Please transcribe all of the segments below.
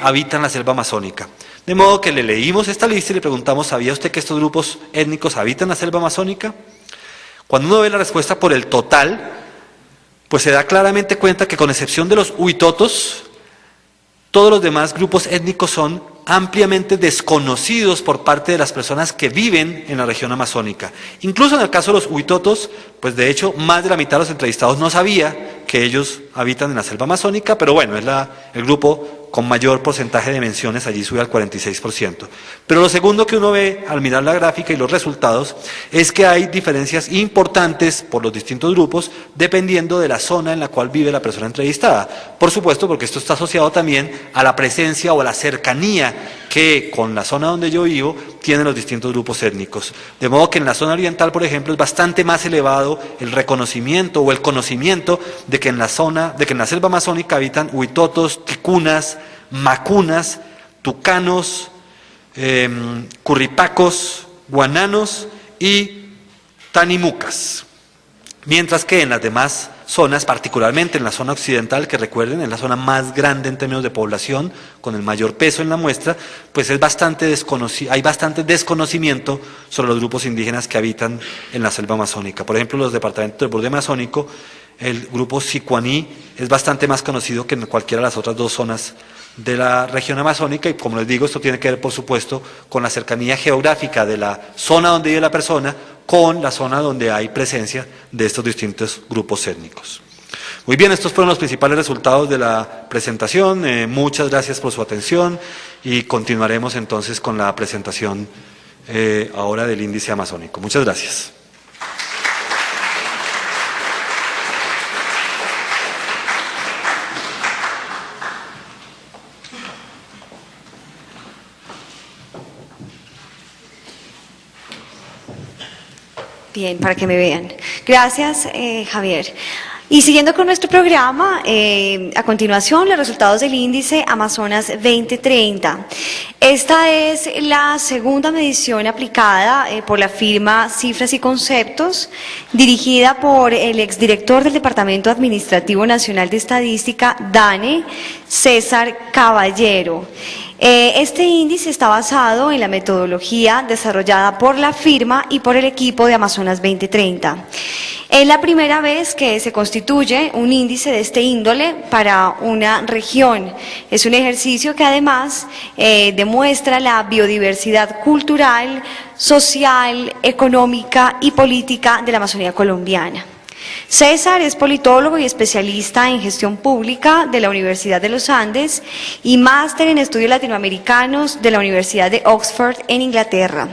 habitan la selva amazónica. De modo que le leímos esta lista y le preguntamos, ¿sabía usted que estos grupos étnicos habitan la selva amazónica? Cuando uno ve la respuesta por el total, pues se da claramente cuenta que con excepción de los huitotos, todos los demás grupos étnicos son ampliamente desconocidos por parte de las personas que viven en la región amazónica. Incluso en el caso de los huitotos, pues de hecho más de la mitad de los entrevistados no sabía que ellos habitan en la selva amazónica, pero bueno, es el grupo con mayor porcentaje de menciones, allí sube al 46%. Pero lo segundo que uno ve al mirar la gráfica y los resultados es que hay diferencias importantes por los distintos grupos dependiendo de la zona en la cual vive la persona entrevistada. Por supuesto, porque esto está asociado también a la presencia o a la cercanía que con la zona donde yo vivo tienen los distintos grupos étnicos. De modo que en la zona oriental, por ejemplo, es bastante más elevado el reconocimiento o el conocimiento de que en la selva amazónica habitan huitotos, ticunas, macunas, tucanos, curripacos, guananos y tanimucas. Mientras que en las demás zonas, particularmente en la zona occidental, que recuerden, es la zona más grande en términos de población, con el mayor peso en la muestra, pues hay bastante desconocimiento sobre los grupos indígenas que habitan en la selva amazónica. Por ejemplo, los departamentos del borde amazónico, el grupo sicuaní es bastante más conocido que en cualquiera de las otras dos zonas de la región amazónica y como les digo, esto tiene que ver por supuesto con la cercanía geográfica de la zona donde vive la persona con la zona donde hay presencia de estos distintos grupos étnicos. Muy bien, estos fueron los principales resultados de la presentación. Muchas gracias por su atención y continuaremos entonces con la presentación ahora del índice amazónico. Muchas gracias. Bien, para que me vean. Gracias, Javier. Y siguiendo con nuestro programa, a continuación los resultados del índice Amazonas 2030. Esta es la segunda medición aplicada por la firma Cifras y Conceptos, dirigida por el exdirector del Departamento Administrativo Nacional de Estadística, DANE, César Caballero. Este índice está basado en la metodología desarrollada por la firma y por el equipo de Amazonas 2030. Es la primera vez que se constituye un índice de este índole para una región. Es un ejercicio que además demuestra la biodiversidad cultural, social, económica y política de la Amazonía colombiana. César es politólogo y especialista en gestión pública de la Universidad de los Andes y máster en estudios latinoamericanos de la Universidad de Oxford en Inglaterra.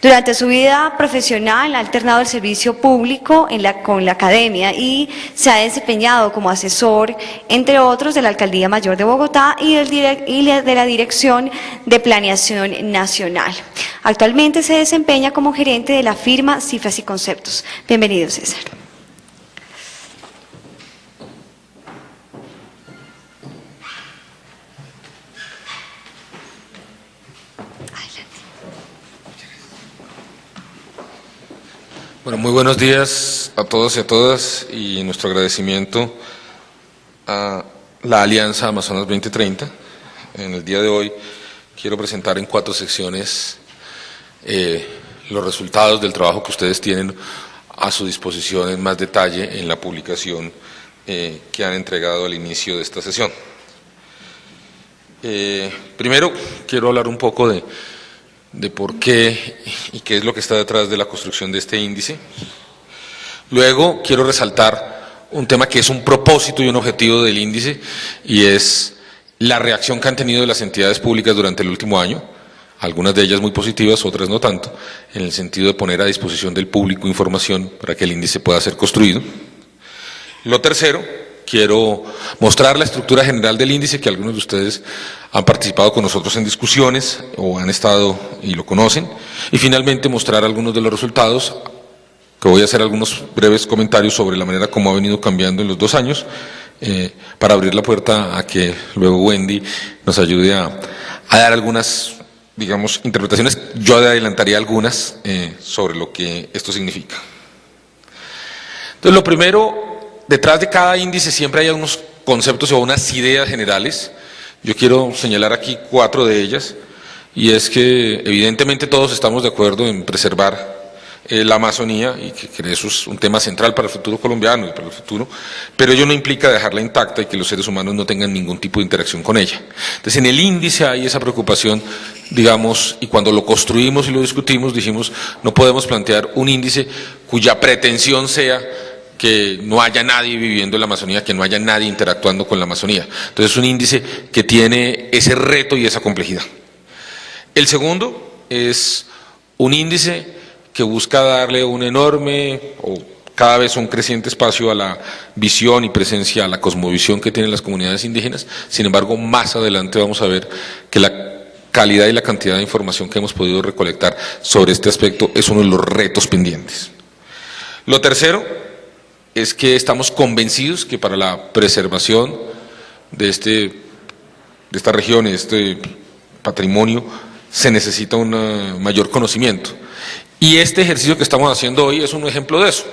Durante su vida profesional ha alternado el servicio público con la academia y se ha desempeñado como asesor, entre otros, de la Alcaldía Mayor de Bogotá y de la Dirección de Planeación Nacional. Actualmente se desempeña como gerente de la firma Cifras y Conceptos. Bienvenido, César. Bueno, muy buenos días a todos y a todas y nuestro agradecimiento a la Alianza Amazonas 2030. En el día de hoy quiero presentar en 4 secciones los resultados del trabajo que ustedes tienen a su disposición en más detalle en la publicación que han entregado al inicio de esta sesión. Primero quiero hablar un poco de por qué y qué es lo que está detrás de la construcción de este índice. Luego quiero resaltar un tema que es un propósito y un objetivo del índice y es la reacción que han tenido las entidades públicas durante el último año, algunas de ellas muy positivas, otras no tanto, en el sentido de poner a disposición del público información para que el índice pueda ser construido. Lo tercero, quiero mostrar la estructura general del índice, que algunos de ustedes han participado con nosotros en discusiones o han estado y lo conocen. Y finalmente mostrar algunos de los resultados, que voy a hacer algunos breves comentarios sobre la manera como ha venido cambiando en los 2 años, para abrir la puerta a que luego Wendy nos ayude a dar algunas, digamos, interpretaciones. Yo adelantaría algunas sobre lo que esto significa. Entonces, lo primero, detrás de cada índice siempre hay unos conceptos o unas ideas generales Yo quiero señalar aquí 4 de ellas, y es que evidentemente todos estamos de acuerdo en preservar la Amazonía, y que eso es un tema central para el futuro colombiano y para el futuro, pero ello no implica dejarla intacta y que los seres humanos no tengan ningún tipo de interacción con ella. Entonces, en el índice hay esa preocupación, digamos, y cuando lo construimos y lo discutimos, dijimos, no podemos plantear un índice cuya pretensión sea que no haya nadie viviendo en la Amazonía, que no haya nadie interactuando con la Amazonía. Entonces, es un índice que tiene ese reto y esa complejidad. El segundo es un índice que busca darle un enorme o cada vez un creciente espacio a la visión y presencia, a la cosmovisión que tienen las comunidades indígenas. Sin embargo, más adelante vamos a ver que la calidad y la cantidad de información que hemos podido recolectar sobre este aspecto es uno de los retos pendientes. Lo tercero es que estamos convencidos que para la preservación de esta región, de este patrimonio, se necesita un mayor conocimiento. Y este ejercicio que estamos haciendo hoy es un ejemplo de eso,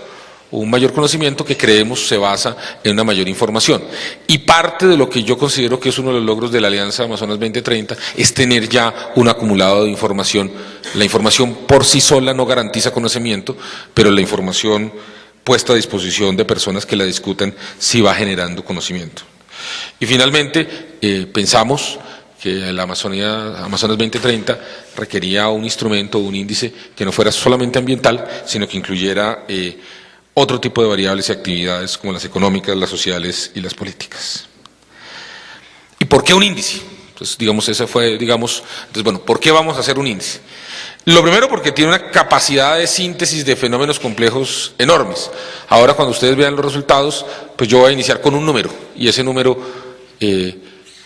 un mayor conocimiento que creemos se basa en una mayor información. Y parte de lo que yo considero que es uno de los logros de la Alianza Amazonas 2030 es tener ya un acumulado de información. La información por sí sola no garantiza conocimiento, pero la información puesta a disposición de personas que la discutan sí va generando conocimiento. Y finalmente, pensamos que la Amazonas 2030 requería un instrumento, un índice que no fuera solamente ambiental, sino que incluyera otro tipo de variables y actividades como las económicas, las sociales y las políticas. ¿Y por qué un índice? Entonces, digamos, bueno, ¿por qué vamos a hacer un índice? Lo primero, porque tiene una capacidad de síntesis de fenómenos complejos enormes. Ahora, cuando ustedes vean los resultados, pues yo voy a iniciar con un número, y ese número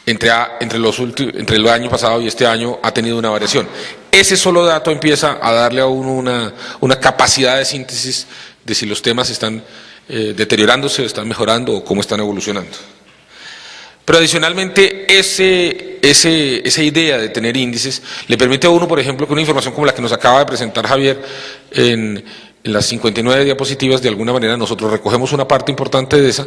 entre el año pasado y este año ha tenido una variación. Ese solo dato empieza a darle a uno una capacidad de síntesis de si los temas están deteriorándose, están mejorando o cómo están evolucionando. Pero adicionalmente, esa idea de tener índices le permite a uno, por ejemplo, que una información como la que nos acaba de presentar Javier en las 59 diapositivas, de alguna manera nosotros recogemos una parte importante de esa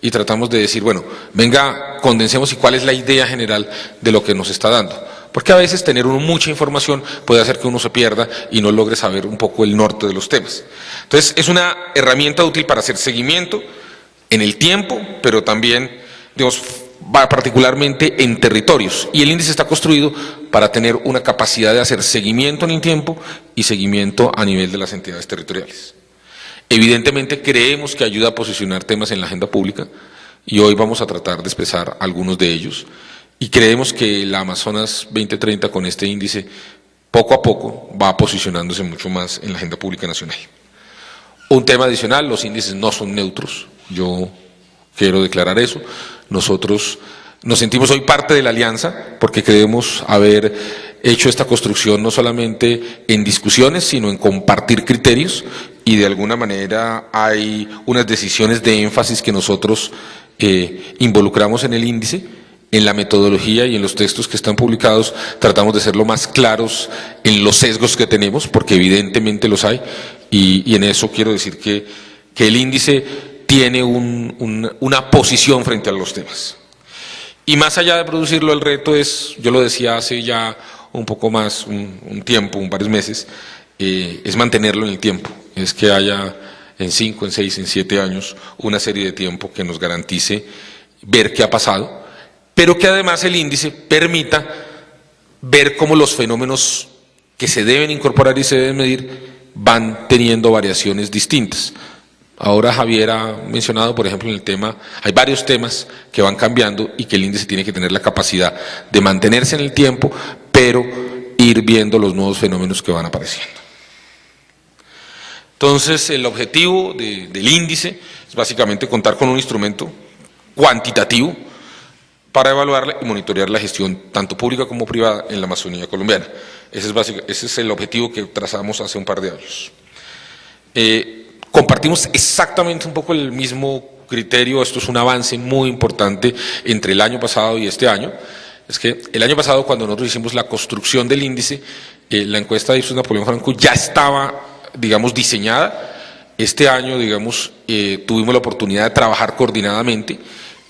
y tratamos de decir, bueno, venga, condensemos y cuál es la idea general de lo que nos está dando. Porque a veces tener mucha información puede hacer que uno se pierda y no logre saber un poco el norte de los temas. Entonces, es una herramienta útil para hacer seguimiento en el tiempo, pero también, digamos, particularmente en territorios. Y el índice está construido para tener una capacidad de hacer seguimiento en el tiempo y seguimiento a nivel de las entidades territoriales. Evidentemente creemos que ayuda a posicionar temas en la agenda pública y hoy vamos a tratar de expresar algunos de ellos, y creemos que la Amazonas 2030 con este índice poco a poco va posicionándose mucho más en la agenda pública nacional. Un tema adicional, los índices no son neutros, yo quiero declarar eso. Nosotros nos sentimos hoy parte de la alianza porque creemos haber hecho esta construcción no solamente en discusiones, sino en compartir criterios, y de alguna manera hay unas decisiones de énfasis que nosotros involucramos en el índice, en la metodología y en los textos que están publicados. Tratamos de ser lo más claros en los sesgos que tenemos, porque evidentemente los hay, y en eso quiero decir que el índice tiene una posición frente a los temas. Y más allá de producirlo, el reto es, yo lo decía hace ya un poco más, un tiempo, varios meses, es mantenerlo en el tiempo, es que haya en 5, en 6, en 7 años una serie de tiempo que nos garantice ver qué ha pasado, pero que además el índice permita ver cómo los fenómenos que se deben incorporar y se deben medir van teniendo variaciones distintas. Ahora Javier ha mencionado, por ejemplo, en el tema, hay varios temas que van cambiando y que el índice tiene que tener la capacidad de mantenerse en el tiempo, pero ir viendo los nuevos fenómenos que van apareciendo. Entonces, el objetivo del índice es básicamente contar con un instrumento cuantitativo para evaluar y monitorear la gestión tanto pública como privada en la Amazonía colombiana. Ese es el objetivo que trazamos hace un par de años. Compartimos exactamente un poco el mismo criterio. Esto es un avance muy importante entre el año pasado y este año. Es que el año pasado, cuando nosotros hicimos la construcción del índice, la encuesta de Ipsos Napoleón Franco ya estaba, digamos, diseñada. Este año, digamos, tuvimos la oportunidad de trabajar coordinadamente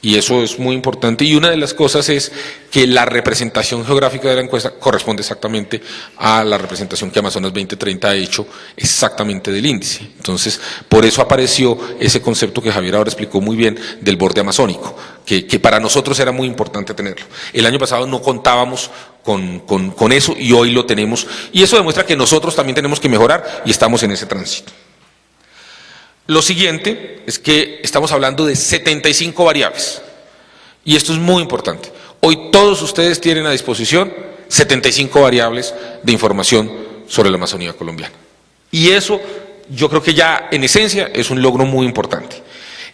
Y eso es muy importante. Y una de las cosas es que la representación geográfica de la encuesta corresponde exactamente a la representación que Amazonas 2030 ha hecho exactamente del índice. Entonces, por eso apareció ese concepto que Javier ahora explicó muy bien del borde amazónico, que para nosotros era muy importante tenerlo. El año pasado no contábamos con eso y hoy lo tenemos. Y eso demuestra que nosotros también tenemos que mejorar y estamos en ese tránsito. Lo siguiente es que estamos hablando de 75 variables, y esto es muy importante. Hoy todos ustedes tienen a disposición 75 variables de información sobre la Amazonía colombiana. Y eso yo creo que ya en esencia es un logro muy importante.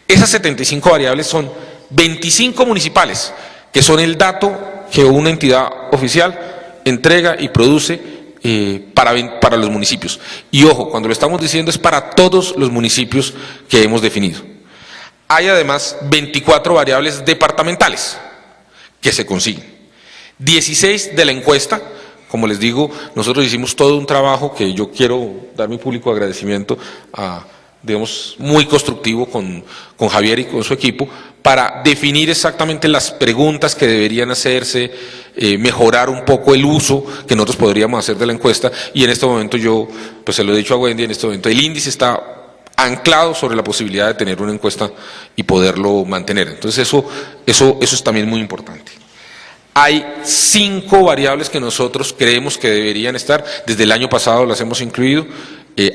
Esas 75 variables son 25 municipales, que son el dato que una entidad oficial entrega y produce para los municipios. Y ojo, cuando lo estamos diciendo es para todos los municipios que hemos definido. Hay además 24 variables departamentales que se consiguen. 16 de la encuesta. Como les digo, nosotros hicimos todo un trabajo que yo quiero dar mi público agradecimiento digamos, muy constructivo con Javier y con su equipo, para definir exactamente las preguntas que deberían hacerse, mejorar un poco el uso que nosotros podríamos hacer de la encuesta. Y en este momento yo, pues se lo he dicho a Wendy, en este momento el índice está anclado sobre la posibilidad de tener una encuesta y poderlo mantener. Entonces eso es también muy importante. Hay 5 variables que nosotros creemos que deberían estar, desde el año pasado las hemos incluido,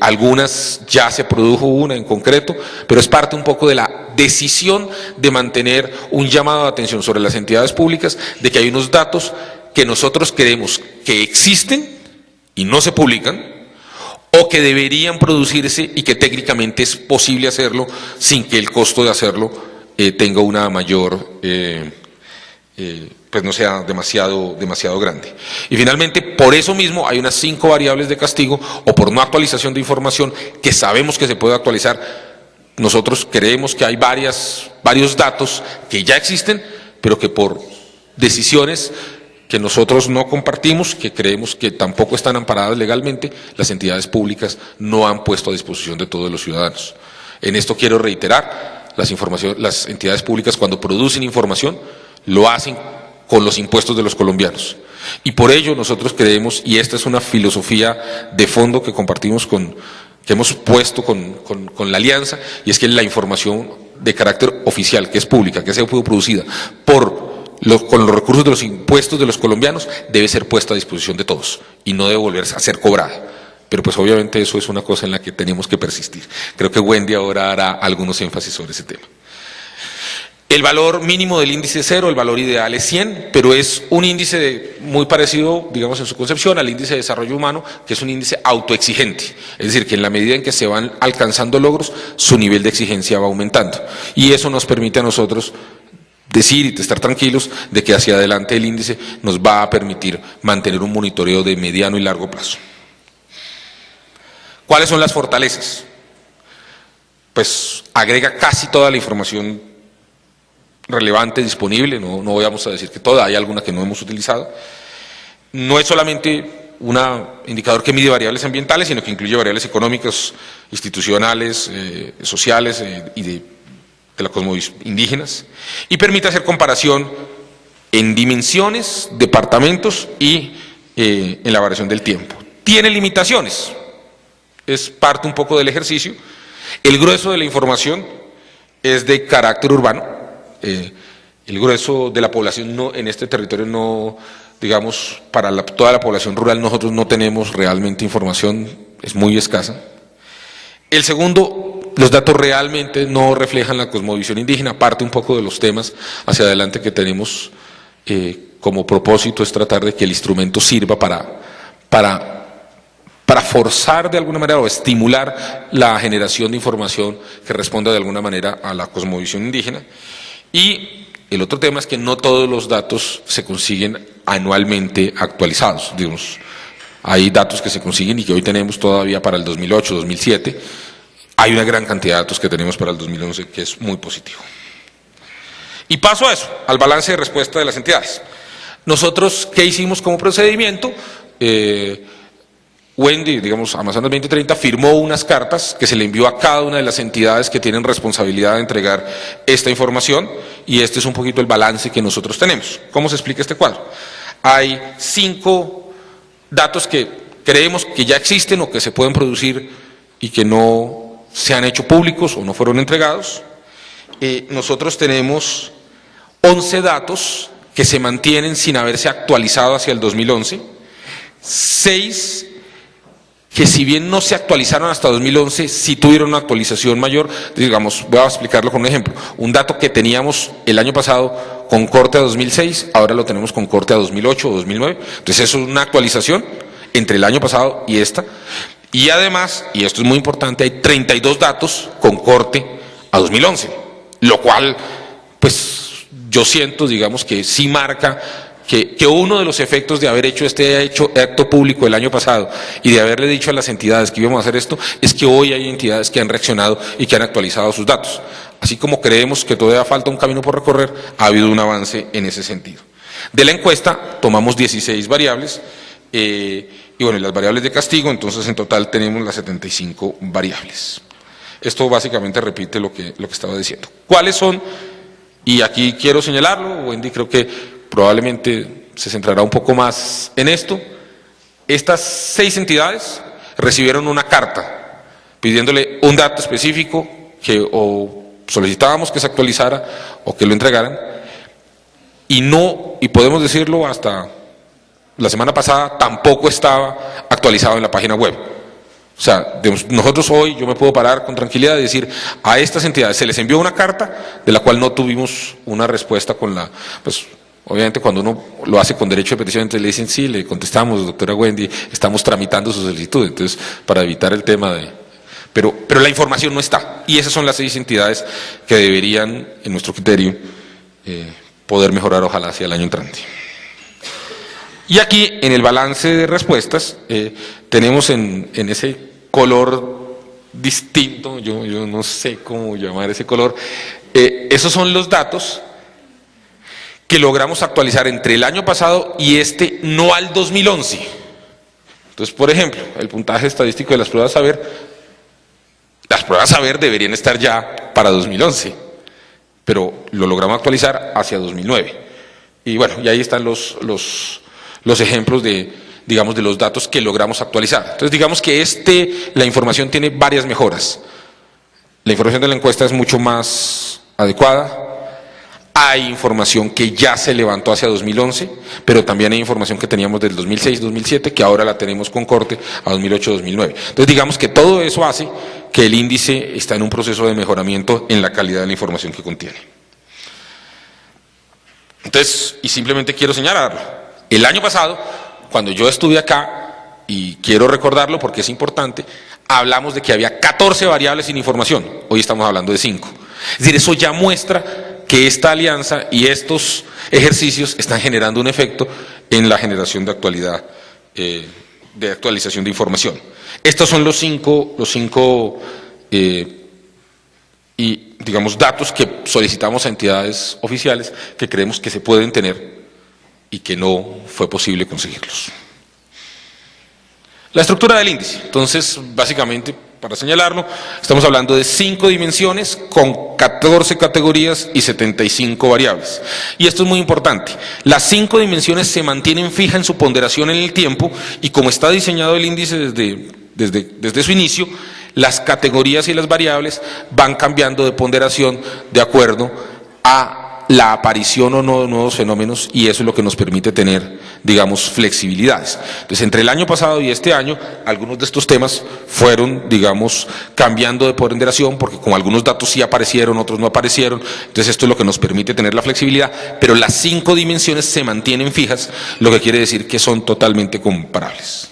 algunas ya se produjo una en concreto, pero es parte un poco de la decisión de mantener un llamado de atención sobre las entidades públicas, de que hay unos datos que nosotros creemos que existen y no se publican, o que deberían producirse y que técnicamente es posible hacerlo sin que el costo de hacerlo tenga una mayor pues no sea demasiado grande. Y finalmente, por eso mismo hay unas 5 variables de castigo, o por no actualización de información que sabemos que se puede actualizar. Nosotros creemos que hay varios datos que ya existen, pero que por decisiones que nosotros no compartimos, que creemos que tampoco están amparadas legalmente, las entidades públicas no han puesto a disposición de todos los ciudadanos. En esto quiero reiterar, las entidades públicas cuando producen información, lo hacen con los impuestos de los colombianos. Y por ello nosotros creemos, y esta es una filosofía de fondo que compartimos que hemos puesto con la Alianza, y es que la información de carácter oficial, que es pública, que sea producida con los recursos de los impuestos de los colombianos, debe ser puesta a disposición de todos y no debe volverse a ser cobrada. Pero pues obviamente eso es una cosa en la que tenemos que persistir. Creo que Wendy ahora hará algunos énfasis sobre ese tema. El valor mínimo del índice es 0, el valor ideal es 100, pero es un índice muy parecido, digamos, en su concepción al índice de desarrollo humano, que es un índice autoexigente. Es decir, que en la medida en que se van alcanzando logros, su nivel de exigencia va aumentando. Y eso nos permite a nosotros decir y estar tranquilos de que hacia adelante el índice nos va a permitir mantener un monitoreo de mediano y largo plazo. ¿Cuáles son las fortalezas? Pues agrega casi toda la información relevante, disponible, no vamos a decir que toda, hay alguna que no hemos utilizado. No es solamente un indicador que mide variables ambientales, sino que incluye variables económicas, institucionales, sociales y de la cosmovisión indígenas, y permite hacer comparación en dimensiones, departamentos y en la variación del tiempo. Tiene limitaciones, es parte un poco del ejercicio. El grueso de la información es de carácter urbano. El grueso de la población en este territorio no, digamos, para toda la población rural nosotros no tenemos realmente información, es muy escasa. El segundo, los datos realmente no reflejan la cosmovisión indígena, parte un poco de los temas hacia adelante que tenemos como propósito es tratar de que el instrumento sirva para forzar de alguna manera o estimular la generación de información que responda de alguna manera a la cosmovisión indígena. Y el otro tema es que no todos los datos se consiguen anualmente actualizados. Digamos, hay datos que se consiguen y que hoy tenemos todavía para el 2008, 2007. Hay una gran cantidad de datos que tenemos para el 2011 que es muy positivo. Y paso a eso, al balance de respuesta de las entidades. Nosotros, ¿qué hicimos como procedimiento? Wendy, digamos, Amazonas 2030, firmó unas cartas que se le envió a cada una de las entidades que tienen responsabilidad de entregar esta información, y este es un poquito el balance que nosotros tenemos. ¿Cómo se explica este cuadro? Hay 5 datos que creemos que ya existen o que se pueden producir y que no se han hecho públicos o no fueron entregados. Nosotros tenemos 11 datos que se mantienen sin haberse actualizado hacia el 2011, 6 que si bien no se actualizaron hasta 2011, sí tuvieron una actualización mayor. Digamos, voy a explicarlo con un ejemplo. Un dato que teníamos el año pasado con corte a 2006, ahora lo tenemos con corte a 2008 o 2009. Entonces eso es una actualización entre el año pasado y esta. Y además, y esto es muy importante, hay 32 datos con corte a 2011, lo cual, pues, yo siento, digamos, que sí marca que uno de los efectos de haber hecho este acto público el año pasado y de haberle dicho a las entidades que íbamos a hacer esto, es que hoy hay entidades que han reaccionado y que han actualizado sus datos. Así como creemos que todavía falta un camino por recorrer, ha habido un avance en ese sentido. De la encuesta tomamos 16 variables, y bueno, las variables de castigo, entonces en total tenemos las 75 variables. Esto básicamente repite lo que estaba diciendo. ¿Cuáles son? Y aquí quiero señalarlo, Wendy creo que probablemente se centrará un poco más en esto. Estas 6 entidades recibieron una carta pidiéndole un dato específico que o solicitábamos que se actualizara o que lo entregaran, y podemos decirlo, hasta la semana pasada tampoco estaba actualizado en la página web. O sea, nosotros hoy, yo me puedo parar con tranquilidad y decir, a estas entidades se les envió una carta de la cual no tuvimos una respuesta con la, pues, obviamente cuando uno lo hace con derecho de petición, entonces le dicen, sí, le contestamos, doctora Wendy, estamos tramitando su solicitud, entonces para evitar el tema de... Pero la información no está, y esas son las 6 entidades que deberían, en nuestro criterio, poder mejorar ojalá hacia el año entrante. Y aquí, en el balance de respuestas, tenemos en ese color distinto, yo no sé cómo llamar ese color, esos son los datos que logramos actualizar entre el año pasado y no al 2011. Entonces, por ejemplo, el puntaje estadístico de las pruebas saber deberían estar ya para 2011, pero lo logramos actualizar hacia 2009. Y bueno, y ahí están los ejemplos de los datos que logramos actualizar. Entonces, digamos que la información tiene varias mejoras. La información de la encuesta es mucho más adecuada. Hay información que ya se levantó hacia 2011, pero también hay información que teníamos del 2006-2007, que ahora la tenemos con corte a 2008-2009. Entonces, digamos que todo eso hace que el índice está en un proceso de mejoramiento en la calidad de la información que contiene. Entonces, y simplemente quiero señalarlo, el año pasado, cuando yo estuve acá, y quiero recordarlo porque es importante, hablamos de que había 14 variables sin información, hoy estamos hablando de 5. Es decir, eso ya muestra que esta alianza y estos ejercicios están generando un efecto en la generación de actualidad, de actualización de información. Estos son los cinco datos que solicitamos a entidades oficiales que creemos que se pueden tener y que no fue posible conseguirlos. La estructura del índice, entonces, básicamente, para señalarlo, estamos hablando de 5 dimensiones con 14 categorías y 75 variables. Y esto es muy importante. Las 5 dimensiones se mantienen fijas en su ponderación en el tiempo, y como está diseñado el índice desde su inicio, las categorías y las variables van cambiando de ponderación de acuerdo a la aparición o no de nuevos fenómenos, y eso es lo que nos permite tener, digamos, flexibilidades. Entonces, entre el año pasado y este año, algunos de estos temas fueron, digamos, cambiando de ponderación, porque como algunos datos sí aparecieron, otros no aparecieron, entonces esto es lo que nos permite tener la flexibilidad, pero las 5 dimensiones se mantienen fijas, lo que quiere decir que son totalmente comparables.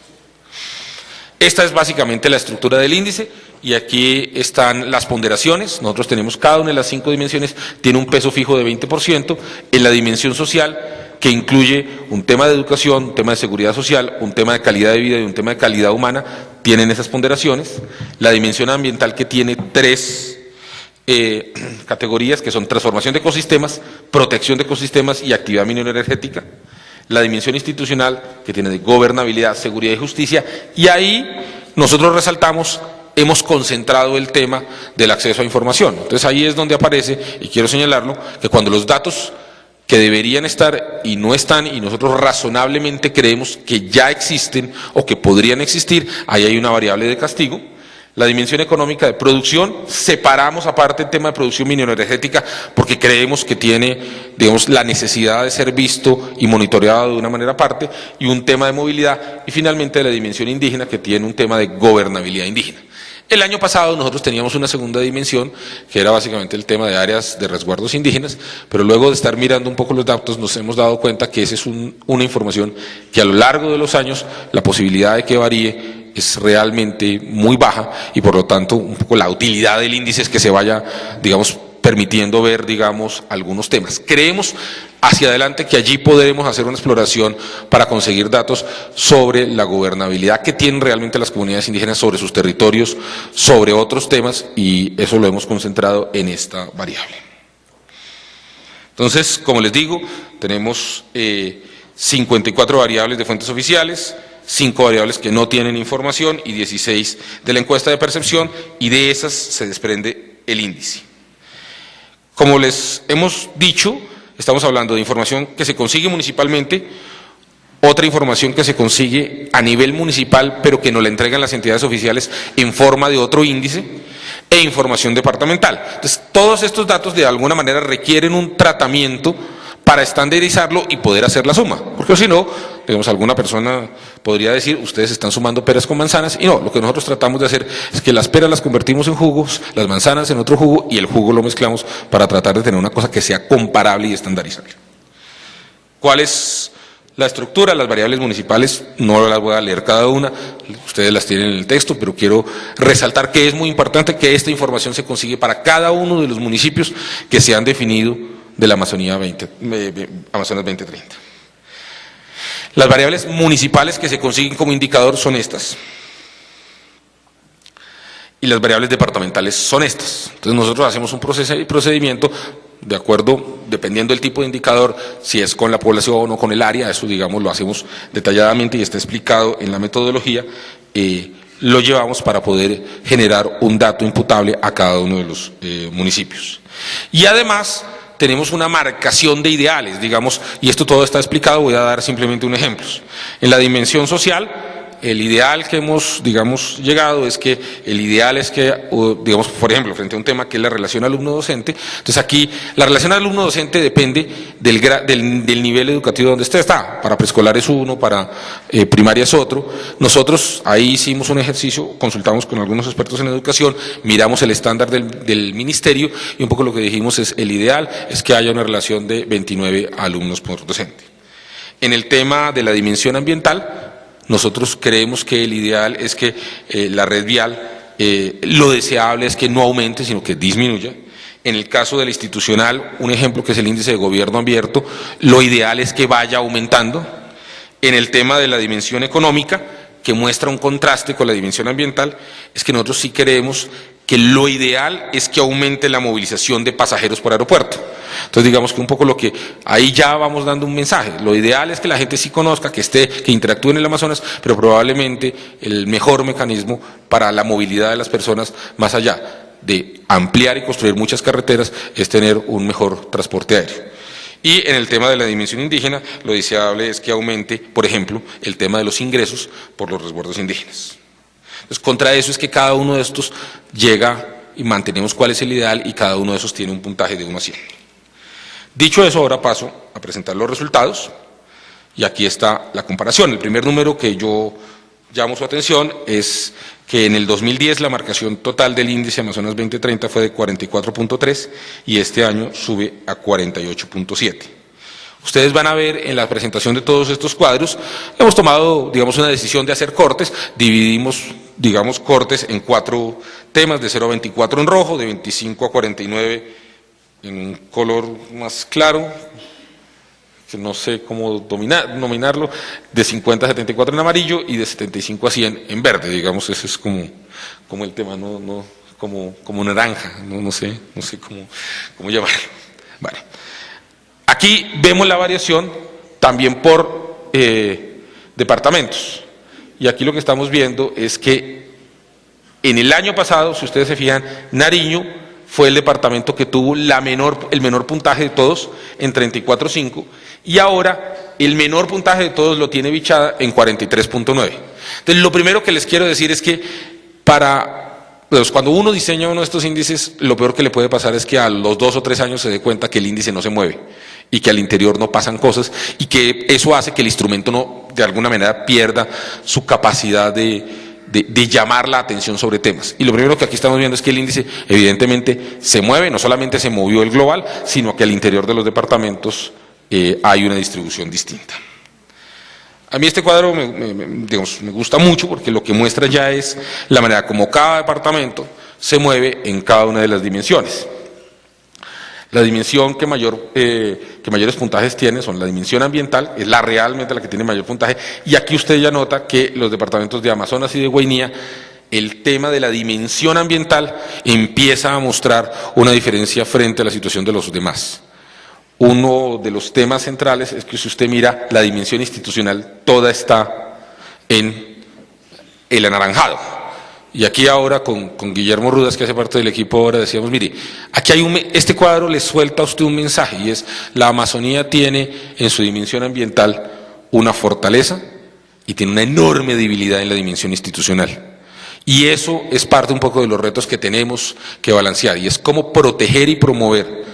Esta es básicamente la estructura del índice, y aquí están las ponderaciones. Nosotros tenemos cada una de las 5 dimensiones, tiene un peso fijo de 20%, en la dimensión social, que incluye un tema de educación, un tema de seguridad social, un tema de calidad de vida y un tema de calidad humana, tienen esas ponderaciones. La dimensión ambiental, que tiene 3 categorías, que son transformación de ecosistemas, protección de ecosistemas y actividad minera energética. la dimensión institucional, que tiene de gobernabilidad, seguridad y justicia, y ahí nosotros resaltamos, hemos concentrado el tema del acceso a información. Entonces ahí es donde aparece, y quiero señalarlo, que cuando los datos que deberían estar y no están, y nosotros razonablemente creemos que ya existen o que podrían existir, ahí hay una variable de castigo. La dimensión económica de producción, separamos aparte el tema de producción mineroenergética porque creemos que tiene, digamos, la necesidad de ser visto y monitoreado de una manera aparte, y un tema de movilidad, y finalmente la dimensión indígena, que tiene un tema de gobernabilidad indígena. El año pasado nosotros teníamos una segunda dimensión, que era básicamente el tema de áreas de resguardos indígenas, pero luego de estar mirando un poco los datos nos hemos dado cuenta que esa es una información que a lo largo de los años la posibilidad de que varíe es realmente muy baja, y por lo tanto un poco la utilidad del índice es que se vaya, digamos, permitiendo ver, digamos, algunos temas. Creemos hacia adelante que allí podremos hacer una exploración para conseguir datos sobre la gobernabilidad que tienen realmente las comunidades indígenas sobre sus territorios, sobre otros temas, y eso lo hemos concentrado en esta variable. Entonces, como les digo, tenemos 54 variables de fuentes oficiales, 5 variables que no tienen información y 16 de la encuesta de percepción, y de esas se desprende el índice. Como les hemos dicho, estamos hablando de información que se consigue municipalmente, otra información que se consigue a nivel municipal pero que nos la entregan las entidades oficiales en forma de otro índice, e información departamental. Entonces, todos estos datos de alguna manera requieren un tratamiento para estandarizarlo y poder hacer la suma, porque si no, digamos, alguna persona podría decir, ustedes están sumando peras con manzanas, y no, lo que nosotros tratamos de hacer es que las peras las convertimos en jugos, las manzanas en otro jugo, y el jugo lo mezclamos para tratar de tener una cosa que sea comparable y estandarizable. ¿Cuál es la estructura? Las variables municipales no las voy a leer cada una, ustedes las tienen en el texto, pero quiero resaltar que es muy importante que esta información se consigue para cada uno de los municipios que se han definido de la Amazonía Amazonas 2030. Las variables municipales que se consiguen como indicador son estas, y las variables departamentales son estas. Entonces nosotros hacemos un procedimiento de acuerdo, dependiendo del tipo de indicador, si es con la población o con el área, eso digamos lo hacemos detalladamente y está explicado en la metodología, lo llevamos para poder generar un dato imputable a cada uno de los municipios. Y además tenemos una marcación de ideales, digamos, y esto todo está explicado, voy a dar simplemente un ejemplo. En la dimensión social, el ideal que hemos, digamos, llegado es que, el ideal es que, digamos, por ejemplo, frente a un tema que es la relación alumno-docente, entonces aquí la relación alumno-docente depende del nivel educativo donde usted está. Para preescolar es uno, para primaria es otro. Nosotros ahí hicimos un ejercicio, consultamos con algunos expertos en educación, miramos el estándar del ministerio, y un poco lo que dijimos es, el ideal es que haya una relación de 29 alumnos por docente. En el tema de la dimensión ambiental, nosotros creemos que el ideal es que la red vial, lo deseable es que no aumente, sino que disminuya. En el caso de la institucional, un ejemplo que es el índice de gobierno abierto, lo ideal es que vaya aumentando. En el tema de la dimensión económica, que muestra un contraste con la dimensión ambiental, es que nosotros sí creemos que lo ideal es que aumente la movilización de pasajeros por aeropuerto. Entonces digamos que un poco lo que ahí ya vamos dando un mensaje, lo ideal es que la gente sí conozca, que interactúe en el Amazonas, pero probablemente el mejor mecanismo para la movilidad de las personas, más allá de ampliar y construir muchas carreteras, es tener un mejor transporte aéreo. Y en el tema de la dimensión indígena, lo deseable es que aumente, por ejemplo, el tema de los ingresos por los resguardos indígenas. Entonces, contra eso es que cada uno de estos llega y mantenemos cuál es el ideal, y cada uno de esos tiene un puntaje de 1 a 100. Dicho eso, ahora paso a presentar los resultados, y aquí está la comparación. El primer número que yo llamo su atención es que en el 2010 la marcación total del índice Amazonas 2030 fue de 44.3 y este año sube a 48.7. Ustedes van a ver en la presentación de todos estos cuadros, hemos tomado, digamos, una decisión de hacer cortes, dividimos, digamos, cortes en 4 temas, de 0 a 24 en rojo, de 25 a 49 en un color más claro, que no sé cómo nominarlo, de 50 a 74 en amarillo y de 75 a 100 en verde, digamos, ese es como el tema, como naranja, no sé cómo llamarlo. Bueno, aquí vemos la variación también por departamentos. Y aquí lo que estamos viendo es que en el año pasado, si ustedes se fijan, Nariño fue el departamento que tuvo el menor puntaje de todos en 34.5, y ahora el menor puntaje de todos lo tiene Vichada en 43.9. Entonces, lo primero que les quiero decir es que cuando uno diseña uno de estos índices, lo peor que le puede pasar es que a los 2 o 3 años se dé cuenta que el índice no se mueve y que al interior no pasan cosas, y que eso hace que el instrumento no, de alguna manera, pierda su capacidad de llamar la atención sobre temas. Y lo primero que aquí estamos viendo es que el índice evidentemente se mueve, no solamente se movió el global, sino que al interior de los departamentos hay una distribución distinta. A mí este cuadro me gusta mucho porque lo que muestra ya es la manera como cada departamento se mueve en cada una de las dimensiones. La dimensión que mayores puntajes tiene son la dimensión ambiental, es realmente la que tiene mayor puntaje, y aquí usted ya nota que los departamentos de Amazonas y de Guainía, el tema de la dimensión ambiental empieza a mostrar una diferencia frente a la situación de los demás. Uno de los temas centrales es que si usted mira la dimensión institucional, toda está en el anaranjado. Y aquí ahora con Guillermo Rudas, que hace parte del equipo ahora, decíamos, mire, aquí hay este cuadro le suelta a usted un mensaje, y es: la Amazonía tiene en su dimensión ambiental una fortaleza y tiene una enorme debilidad en la dimensión institucional. Y eso es parte un poco de los retos que tenemos que balancear, y es cómo proteger y promover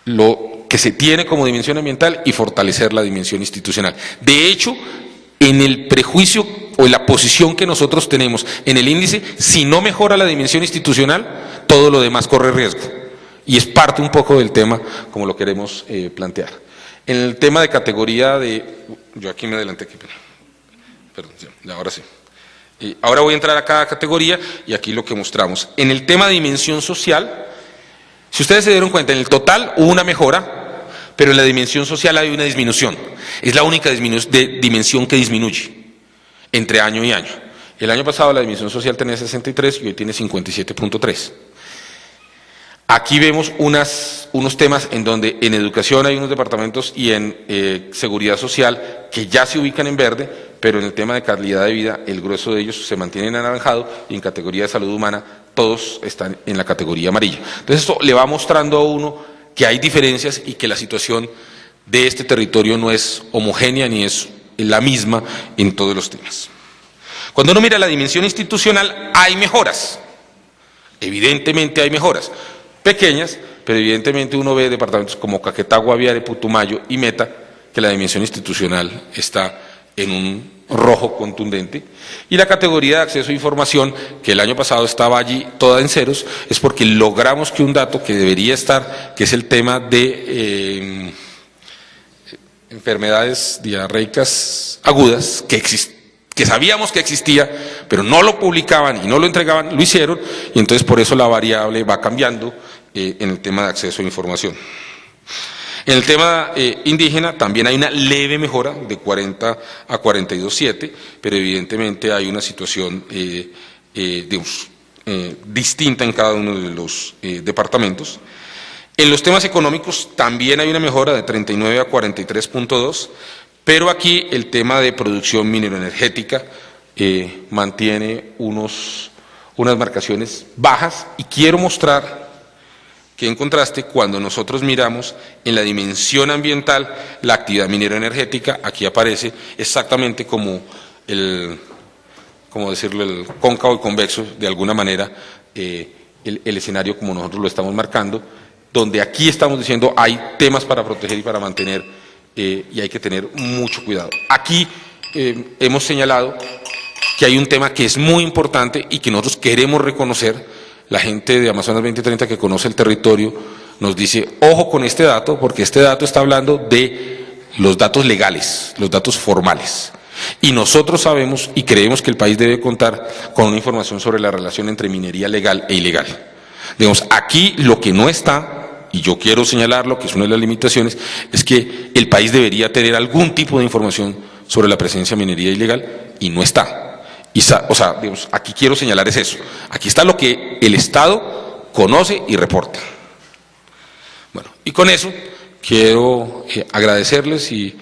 lo que se tiene como dimensión ambiental y fortalecer la dimensión institucional. De hecho, en el prejuicio o en la posición que nosotros tenemos en el índice, si no mejora la dimensión institucional, todo lo demás corre riesgo. Y es parte un poco del tema como lo queremos plantear. En el tema de categoría yo aquí me adelanté, perdón, ahora sí. Ahora voy a entrar a cada categoría y aquí lo que mostramos. En el tema de dimensión social, si ustedes se dieron cuenta, en el total hubo una mejora, pero en la dimensión social hay una disminución. Es la única dimensión que disminuye entre año y año. El año pasado la dimensión social tenía 63 y hoy tiene 57.3. Aquí vemos unos temas en donde en educación hay unos departamentos y en seguridad social que ya se ubican en verde, pero en el tema de calidad de vida el grueso de ellos se mantiene en anaranjado, y en categoría de salud humana todos están en la categoría amarilla. Entonces esto le va mostrando a uno que hay diferencias y que la situación de este territorio no es homogénea ni es la misma en todos los temas. Cuando uno mira la dimensión institucional, hay mejoras. Evidentemente hay mejoras. Pequeñas, pero evidentemente uno ve departamentos como Caquetá, Guaviare, Putumayo y Meta, que la dimensión institucional está en un rojo contundente, y la categoría de acceso a información, que el año pasado estaba allí toda en ceros, es porque logramos que un dato que debería estar, que es el tema de enfermedades diarreicas agudas, que sabíamos que existía, pero no lo publicaban y no lo entregaban, lo hicieron, y entonces por eso la variable va cambiando en el tema de acceso a información. En el tema indígena también hay una leve mejora de 40 a 42.7, pero evidentemente hay una situación distinta en cada uno de los departamentos. En los temas económicos también hay una mejora de 39 a 43.2, pero aquí el tema de producción mineroenergética mantiene unas marcaciones bajas, y quiero mostrar que en contraste, cuando nosotros miramos en la dimensión ambiental la actividad mineroenergética, aquí aparece exactamente como el cóncavo y convexo, de alguna manera, el escenario como nosotros lo estamos marcando, donde aquí estamos diciendo hay temas para proteger y para mantener, y hay que tener mucho cuidado. Aquí hemos señalado que hay un tema que es muy importante y que nosotros queremos reconocer. La gente de Amazonas 2030 que conoce el territorio nos dice: ojo con este dato, porque este dato está hablando de los datos legales, los datos formales. Y nosotros sabemos y creemos que el país debe contar con una información sobre la relación entre minería legal e ilegal. Digamos, aquí lo que no está, y yo quiero señalarlo, que es una de las limitaciones, es que el país debería tener algún tipo de información sobre la presencia de minería ilegal, y no está. Digamos, aquí quiero señalar es eso. Aquí está lo que el Estado conoce y reporta. Bueno, y con eso quiero agradecerles y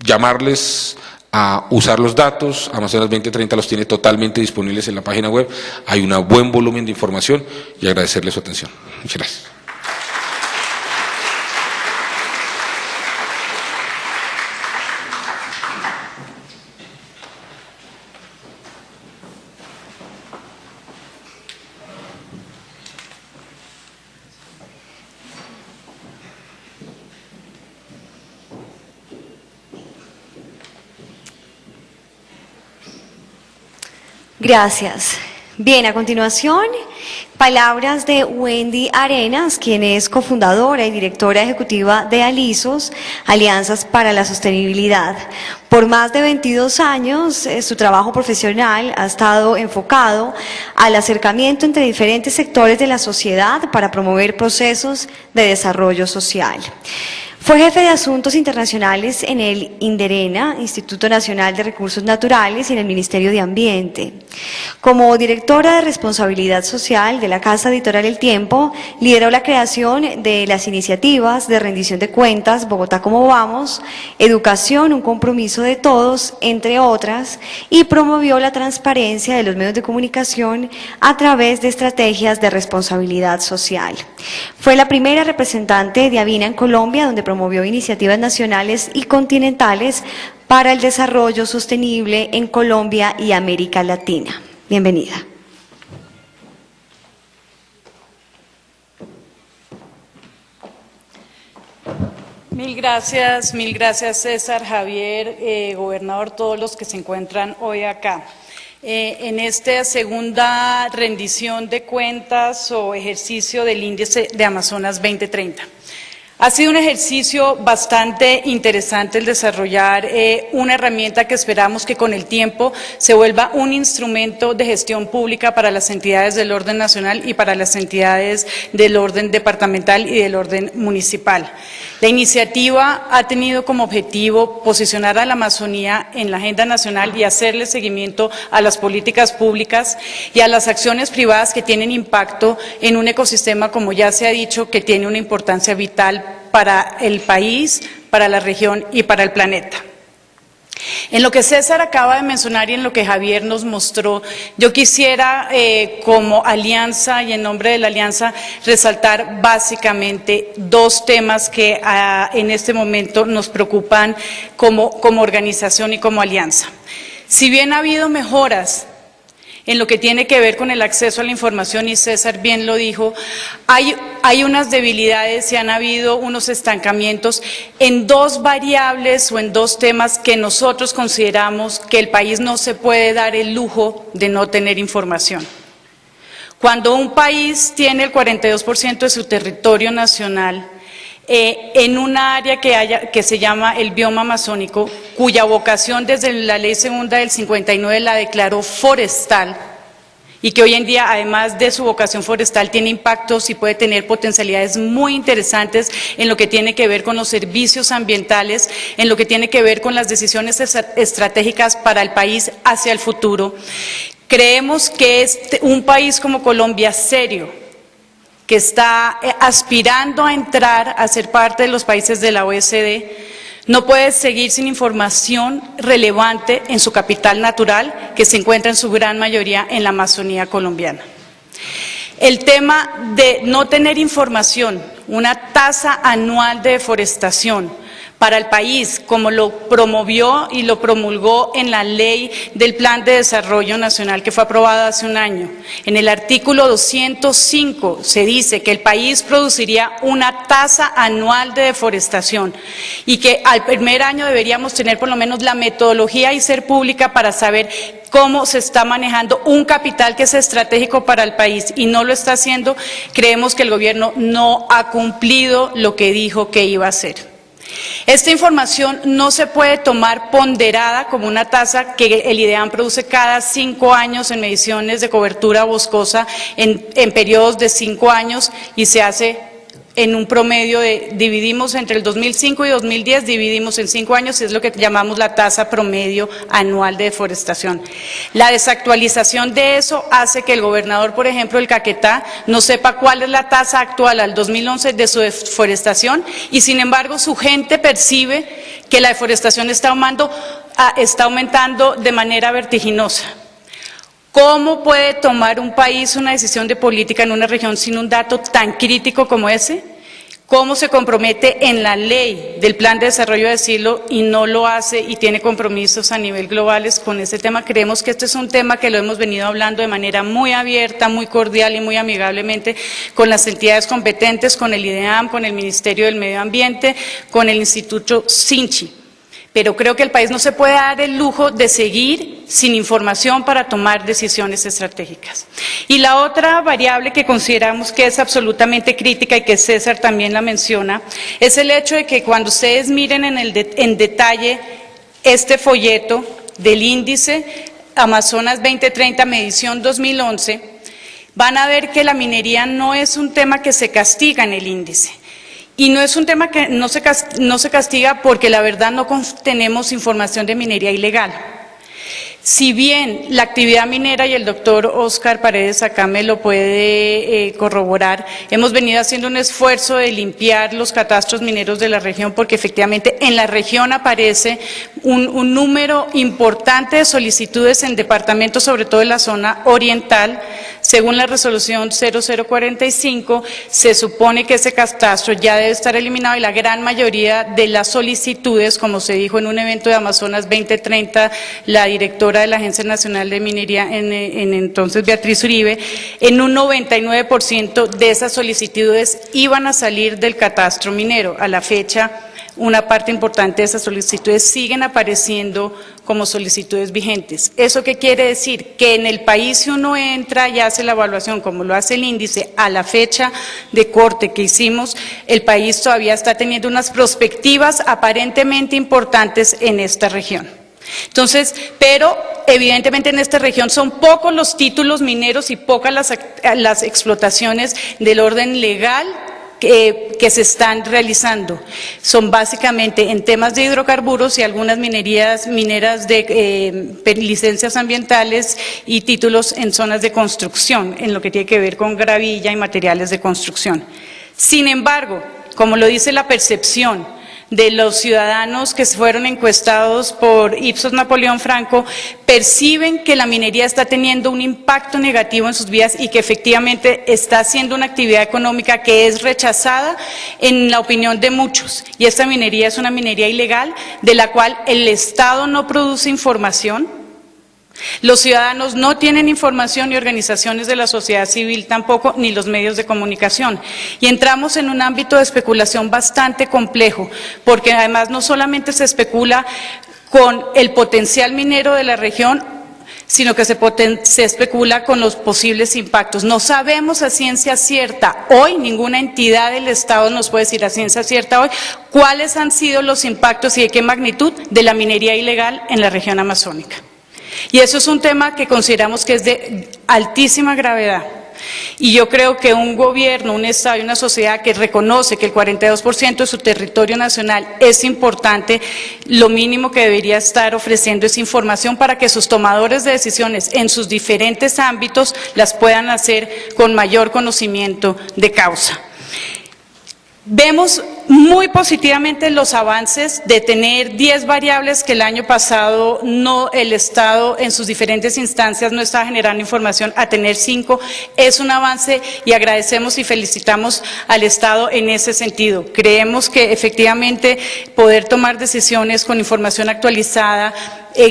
llamarles a usar los datos. Amazonas 2030 los tiene totalmente disponibles en la página web, hay un buen volumen de información y agradecerles su atención. Muchas gracias. Gracias. Bien, a continuación, palabras de Wendy Arenas, quien es cofundadora y directora ejecutiva de ALISOS, Alianzas para la Sostenibilidad. Por más de 22 años, su trabajo profesional ha estado enfocado al acercamiento entre diferentes sectores de la sociedad para promover procesos de desarrollo social. Fue jefe de Asuntos Internacionales en el INDERENA, Instituto Nacional de Recursos Naturales, y en el Ministerio de Ambiente. Como directora de Responsabilidad Social de la Casa Editorial El Tiempo, lideró la creación de las iniciativas de rendición de cuentas Bogotá Como Vamos, Educación, un compromiso de todos, entre otras, y promovió la transparencia de los medios de comunicación a través de estrategias de responsabilidad social. Fue la primera representante de Avina en Colombia, donde promovió iniciativas nacionales y continentales para el desarrollo sostenible en Colombia y América Latina. Bienvenida. Mil gracias César, Javier, gobernador, todos los que se encuentran hoy acá. En esta segunda rendición de cuentas o ejercicio del índice de Amazonas 2030. Ha sido un ejercicio bastante interesante el desarrollar una herramienta que esperamos que con el tiempo se vuelva un instrumento de gestión pública para las entidades del orden nacional y para las entidades del orden departamental y del orden municipal. La iniciativa ha tenido como objetivo posicionar a la Amazonía en la agenda nacional y hacerle seguimiento a las políticas públicas y a las acciones privadas que tienen impacto en un ecosistema, como ya se ha dicho, que tiene una importancia vital para el país, para la región y para el planeta. En lo que César acaba de mencionar y en lo que Javier nos mostró, yo quisiera como alianza y en nombre de la alianza resaltar básicamente dos temas que en este momento nos preocupan como organización y como alianza. Si bien ha habido mejoras en lo que tiene que ver con el acceso a la información, y César bien lo dijo, hay unas debilidades y han habido unos estancamientos en dos variables o en dos temas que nosotros consideramos que el país no se puede dar el lujo de no tener información. Cuando un país tiene el 42% de su territorio nacional en un área que se llama el bioma amazónico, cuya vocación desde la Ley Segunda del 59 la declaró forestal, y que hoy en día, además de su vocación forestal, tiene impactos y puede tener potencialidades muy interesantes en lo que tiene que ver con los servicios ambientales, en lo que tiene que ver con las decisiones estratégicas para el país hacia el futuro. Creemos que un país como Colombia serio, que está aspirando a entrar a ser parte de los países de la OECD, no puede seguir sin información relevante en su capital natural, que se encuentra en su gran mayoría en la Amazonía colombiana. El tema de no tener información, una tasa anual de deforestación para el país, como lo promovió y lo promulgó en la ley del Plan de Desarrollo Nacional que fue aprobada hace un año. En el artículo 205 se dice que el país produciría una tasa anual de deforestación y que al primer año deberíamos tener por lo menos la metodología y ser pública para saber cómo se está manejando un capital que es estratégico para el país y no lo está haciendo. Creemos que el gobierno no ha cumplido lo que dijo que iba a hacer. Esta información no se puede tomar ponderada como una tasa que el IDEAM produce cada 5 años en mediciones de cobertura boscosa en periodos de 5 años y se hace en un promedio dividimos entre el 2005 y 2010, dividimos en 5 años, y es lo que llamamos la tasa promedio anual de deforestación. La desactualización de eso hace que el gobernador, por ejemplo, del Caquetá, no sepa cuál es la tasa actual al 2011 de su deforestación, y sin embargo su gente percibe que la deforestación está aumentando de manera vertiginosa. ¿Cómo puede tomar un país una decisión de política en una región sin un dato tan crítico como ese? ¿Cómo se compromete en la ley del Plan de Desarrollo de Silo y no lo hace y tiene compromisos a nivel globales con ese tema? Creemos que este es un tema que lo hemos venido hablando de manera muy abierta, muy cordial y muy amigablemente con las entidades competentes, con el IDEAM, con el Ministerio del Medio Ambiente, con el Instituto Sinchi. Pero creo que el país no se puede dar el lujo de seguir sin información para tomar decisiones estratégicas. Y la otra variable que consideramos que es absolutamente crítica y que César también la menciona, es el hecho de que cuando ustedes miren en detalle este folleto del índice Amazonas 2030, medición 2011, van a ver que la minería no es un tema que se castiga en el índice. Y no es un tema que no se castiga porque la verdad no tenemos información de minería ilegal. Si bien la actividad minera, y el doctor Oscar Paredes acá me lo puede corroborar, hemos venido haciendo un esfuerzo de limpiar los catastros mineros de la región, porque efectivamente en la región aparece un número importante de solicitudes en departamentos, sobre todo en la zona oriental. Según la resolución 0045, se supone que ese catastro ya debe estar eliminado y la gran mayoría de las solicitudes, como se dijo en un evento de Amazonas 2030, la directora de la Agencia Nacional de Minería, en entonces Beatriz Uribe, en un 99% de esas solicitudes iban a salir del catastro minero. A la fecha, una parte importante de esas solicitudes siguen apareciendo como solicitudes vigentes. ¿Eso qué quiere decir? Que en el país, si uno entra y hace la evaluación, como lo hace el índice, a la fecha de corte que hicimos, el país todavía está teniendo unas perspectivas aparentemente importantes en esta región. Entonces, pero evidentemente en esta región son pocos los títulos mineros y pocas las explotaciones del orden legal que se están realizando. Son básicamente en temas de hidrocarburos y algunas mineras de licencias ambientales y títulos en zonas de construcción, en lo que tiene que ver con gravilla y materiales de construcción. Sin embargo, como lo dice la percepción de los ciudadanos que fueron encuestados por Ipsos Napoleón Franco, perciben que la minería está teniendo un impacto negativo en sus vidas y que efectivamente está haciendo una actividad económica que es rechazada en la opinión de muchos. Y esta minería es una minería ilegal de la cual el Estado no produce información. Los ciudadanos no tienen información, y organizaciones de la sociedad civil tampoco, ni los medios de comunicación. Y entramos en un ámbito de especulación bastante complejo, porque además no solamente se especula con el potencial minero de la región, sino que se especula con los posibles impactos. No sabemos a ciencia cierta hoy, ninguna entidad del Estado nos puede decir a ciencia cierta hoy, cuáles han sido los impactos y de qué magnitud de la minería ilegal en la región amazónica. Y eso es un tema que consideramos que es de altísima gravedad. Y yo creo que un gobierno, un Estado y una sociedad que reconoce que el 42% de su territorio nacional es importante, lo mínimo que debería estar ofreciendo es información para que sus tomadores de decisiones en sus diferentes ámbitos las puedan hacer con mayor conocimiento de causa. Vemos muy positivamente los avances de tener 10 variables que el año pasado el Estado en sus diferentes instancias no estaba generando información, a tener 5. Es un avance y agradecemos y felicitamos al Estado en ese sentido. Creemos que efectivamente poder tomar decisiones con información actualizada,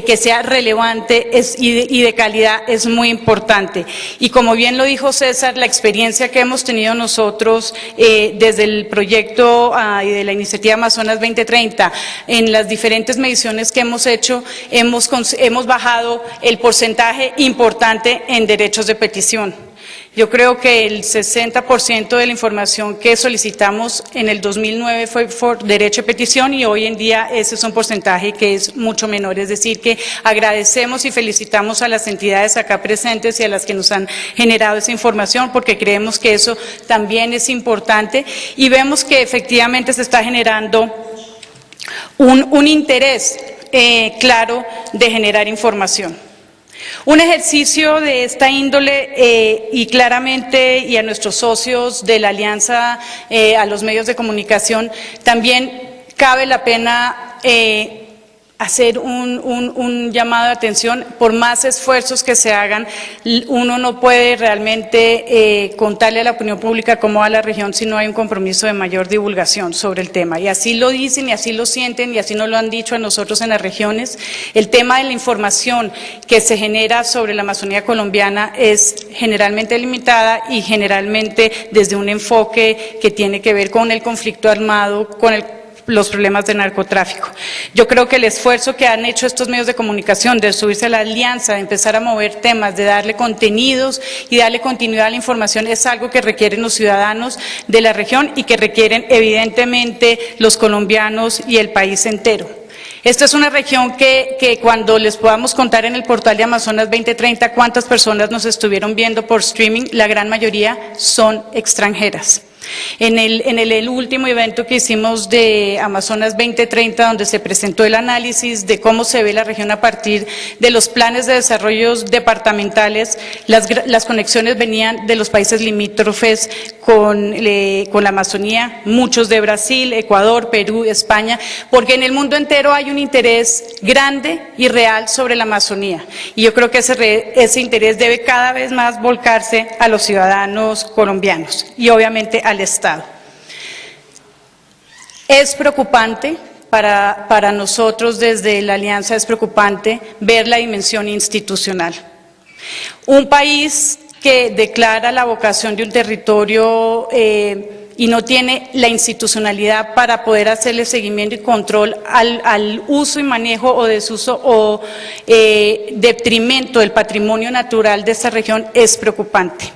que sea relevante y de calidad es muy importante. Y como bien lo dijo César, la experiencia que hemos tenido nosotros desde el proyecto y de la iniciativa Amazonas 2030, en las diferentes mediciones que hemos hecho, hemos bajado el porcentaje importante en derechos de petición. Yo creo que el 60% de la información que solicitamos en el 2009 fue por derecho de petición y hoy en día ese es un porcentaje que es mucho menor. Es decir, que agradecemos y felicitamos a las entidades acá presentes y a las que nos han generado esa información porque creemos que eso también es importante y vemos que efectivamente se está generando un interés claro de generar información. Un ejercicio de esta índole y claramente y a nuestros socios de la Alianza, a los medios de comunicación, también cabe la pena hacer un llamado de atención. Por más esfuerzos que se hagan, uno no puede realmente contarle a la opinión pública cómo va la región si no hay un compromiso de mayor divulgación sobre el tema. Y así lo dicen y así lo sienten y así nos lo han dicho a nosotros en las regiones. El tema de la información que se genera sobre la Amazonía colombiana es generalmente limitada y generalmente desde un enfoque que tiene que ver con el conflicto armado, con los problemas de narcotráfico. Yo creo que el esfuerzo que han hecho estos medios de comunicación de subirse a la alianza, de empezar a mover temas, de darle contenidos y darle continuidad a la información es algo que requieren los ciudadanos de la región y que requieren evidentemente los colombianos y el país entero. Esta es una región que cuando les podamos contar en el portal de Amazonas 2030 cuántas personas nos estuvieron viendo por streaming, la gran mayoría son extranjeras. En el último evento que hicimos de Amazonas 2030, donde se presentó el análisis de cómo se ve la región a partir de los planes de desarrollo departamentales, las conexiones venían de los países limítrofes con la Amazonía, muchos de Brasil, Ecuador, Perú, España, porque en el mundo entero hay un interés grande y real sobre la Amazonía. Y yo creo que ese interés debe cada vez más volcarse a los ciudadanos colombianos y obviamente al Estado. Es preocupante, para nosotros desde la Alianza es preocupante ver la dimensión institucional. Un país que declara la vocación de un territorio y no tiene la institucionalidad para poder hacerle seguimiento y control al uso y manejo o desuso o detrimento del patrimonio natural de esta región es preocupante.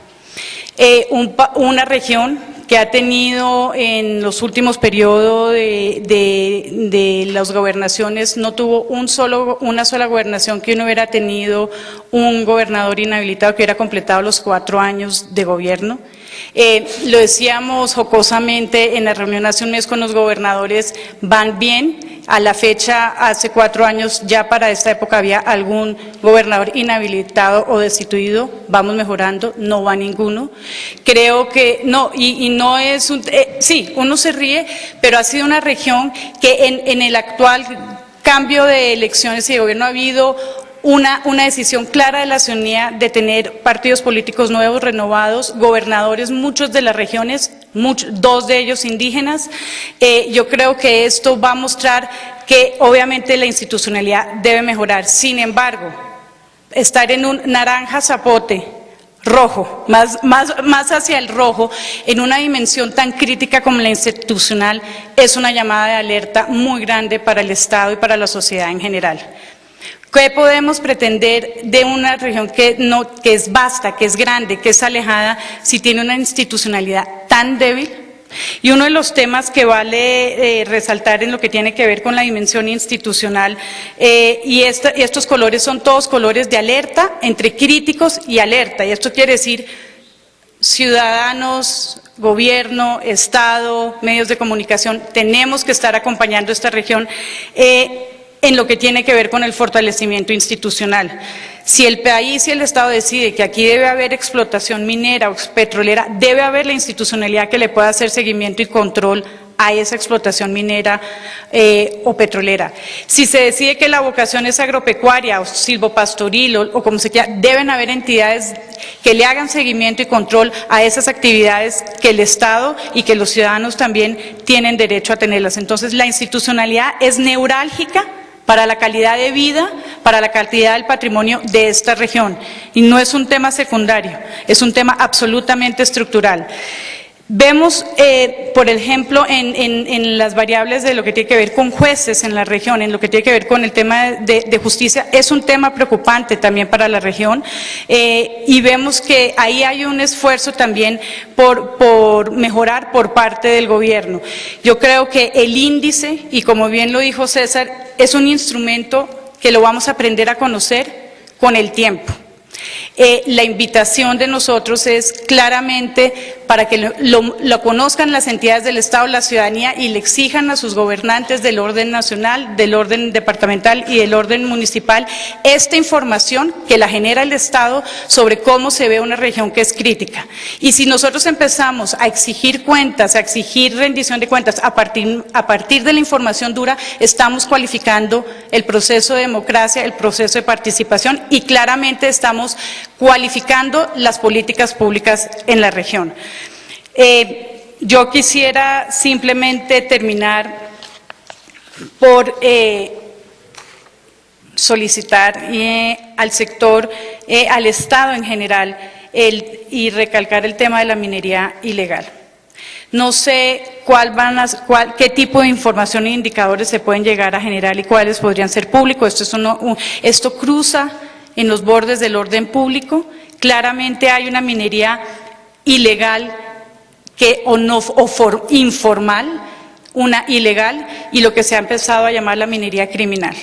Una región que ha tenido en los últimos periodos de las gobernaciones, no tuvo una sola gobernación que no hubiera tenido un gobernador inhabilitado que hubiera completado los 4 años de gobierno. Lo decíamos jocosamente en la reunión hace un mes con los gobernadores, van bien. A la fecha, hace 4 años, ya para esta época había algún gobernador inhabilitado o destituido, vamos mejorando, no va ninguno. Creo que no, y no es sí, uno se ríe, pero ha sido una región que en el actual cambio de elecciones y de gobierno ha habido una decisión clara de la ciudadanía de tener partidos políticos nuevos, renovados, gobernadores, muchos de las regiones, 2 de ellos indígenas. Yo creo que esto va a mostrar que obviamente la institucionalidad debe mejorar. Sin embargo, estar en un naranja zapote, rojo, más hacia el rojo, en una dimensión tan crítica como la institucional, es una llamada de alerta muy grande para el Estado y para la sociedad en general. ¿Qué podemos pretender de una región que es vasta, que es grande, que es alejada, si tiene una institucionalidad tan débil? Y uno de los temas que vale resaltar en lo que tiene que ver con la dimensión institucional, y estos colores son todos colores de alerta, entre críticos y alerta, y esto quiere decir ciudadanos, gobierno, Estado, medios de comunicación, tenemos que estar acompañando esta región en lo que tiene que ver con el fortalecimiento institucional. Si el país y el Estado decide que aquí debe haber explotación minera o petrolera, debe haber la institucionalidad que le pueda hacer seguimiento y control a esa explotación minera o petrolera. Si se decide que la vocación es agropecuaria o silvopastoril o como se quiera, deben haber entidades que le hagan seguimiento y control a esas actividades que el Estado y que los ciudadanos también tienen derecho a tenerlas. Entonces, la institucionalidad es neurálgica para la calidad de vida, para la calidad del patrimonio de esta región. Y no es un tema secundario, es un tema absolutamente estructural. Vemos, por ejemplo, en las variables de lo que tiene que ver con jueces en la región, en lo que tiene que ver con el tema de justicia, es un tema preocupante también para la región, y vemos que ahí hay un esfuerzo también por mejorar por parte del gobierno. Yo creo que el índice, y como bien lo dijo César, es un instrumento que lo vamos a aprender a conocer con el tiempo. La invitación de nosotros es claramente para que lo conozcan las entidades del Estado, la ciudadanía, y le exijan a sus gobernantes del orden nacional, del orden departamental y del orden municipal esta información que la genera el Estado sobre cómo se ve una región que es crítica. Y si nosotros empezamos a exigir cuentas, a exigir rendición de cuentas a partir de la información dura, estamos cualificando el proceso de democracia, el proceso de participación, y claramente estamos cualificando las políticas públicas en la región. Yo quisiera simplemente terminar por solicitar al sector, al Estado en general, y recalcar el tema de la minería ilegal. No sé qué tipo de información e indicadores se pueden llegar a generar y cuáles podrían ser públicos. Esto cruza en los bordes del orden público. Claramente hay una minería ilegal informal, una ilegal, y lo que se ha empezado a llamar la minería criminal.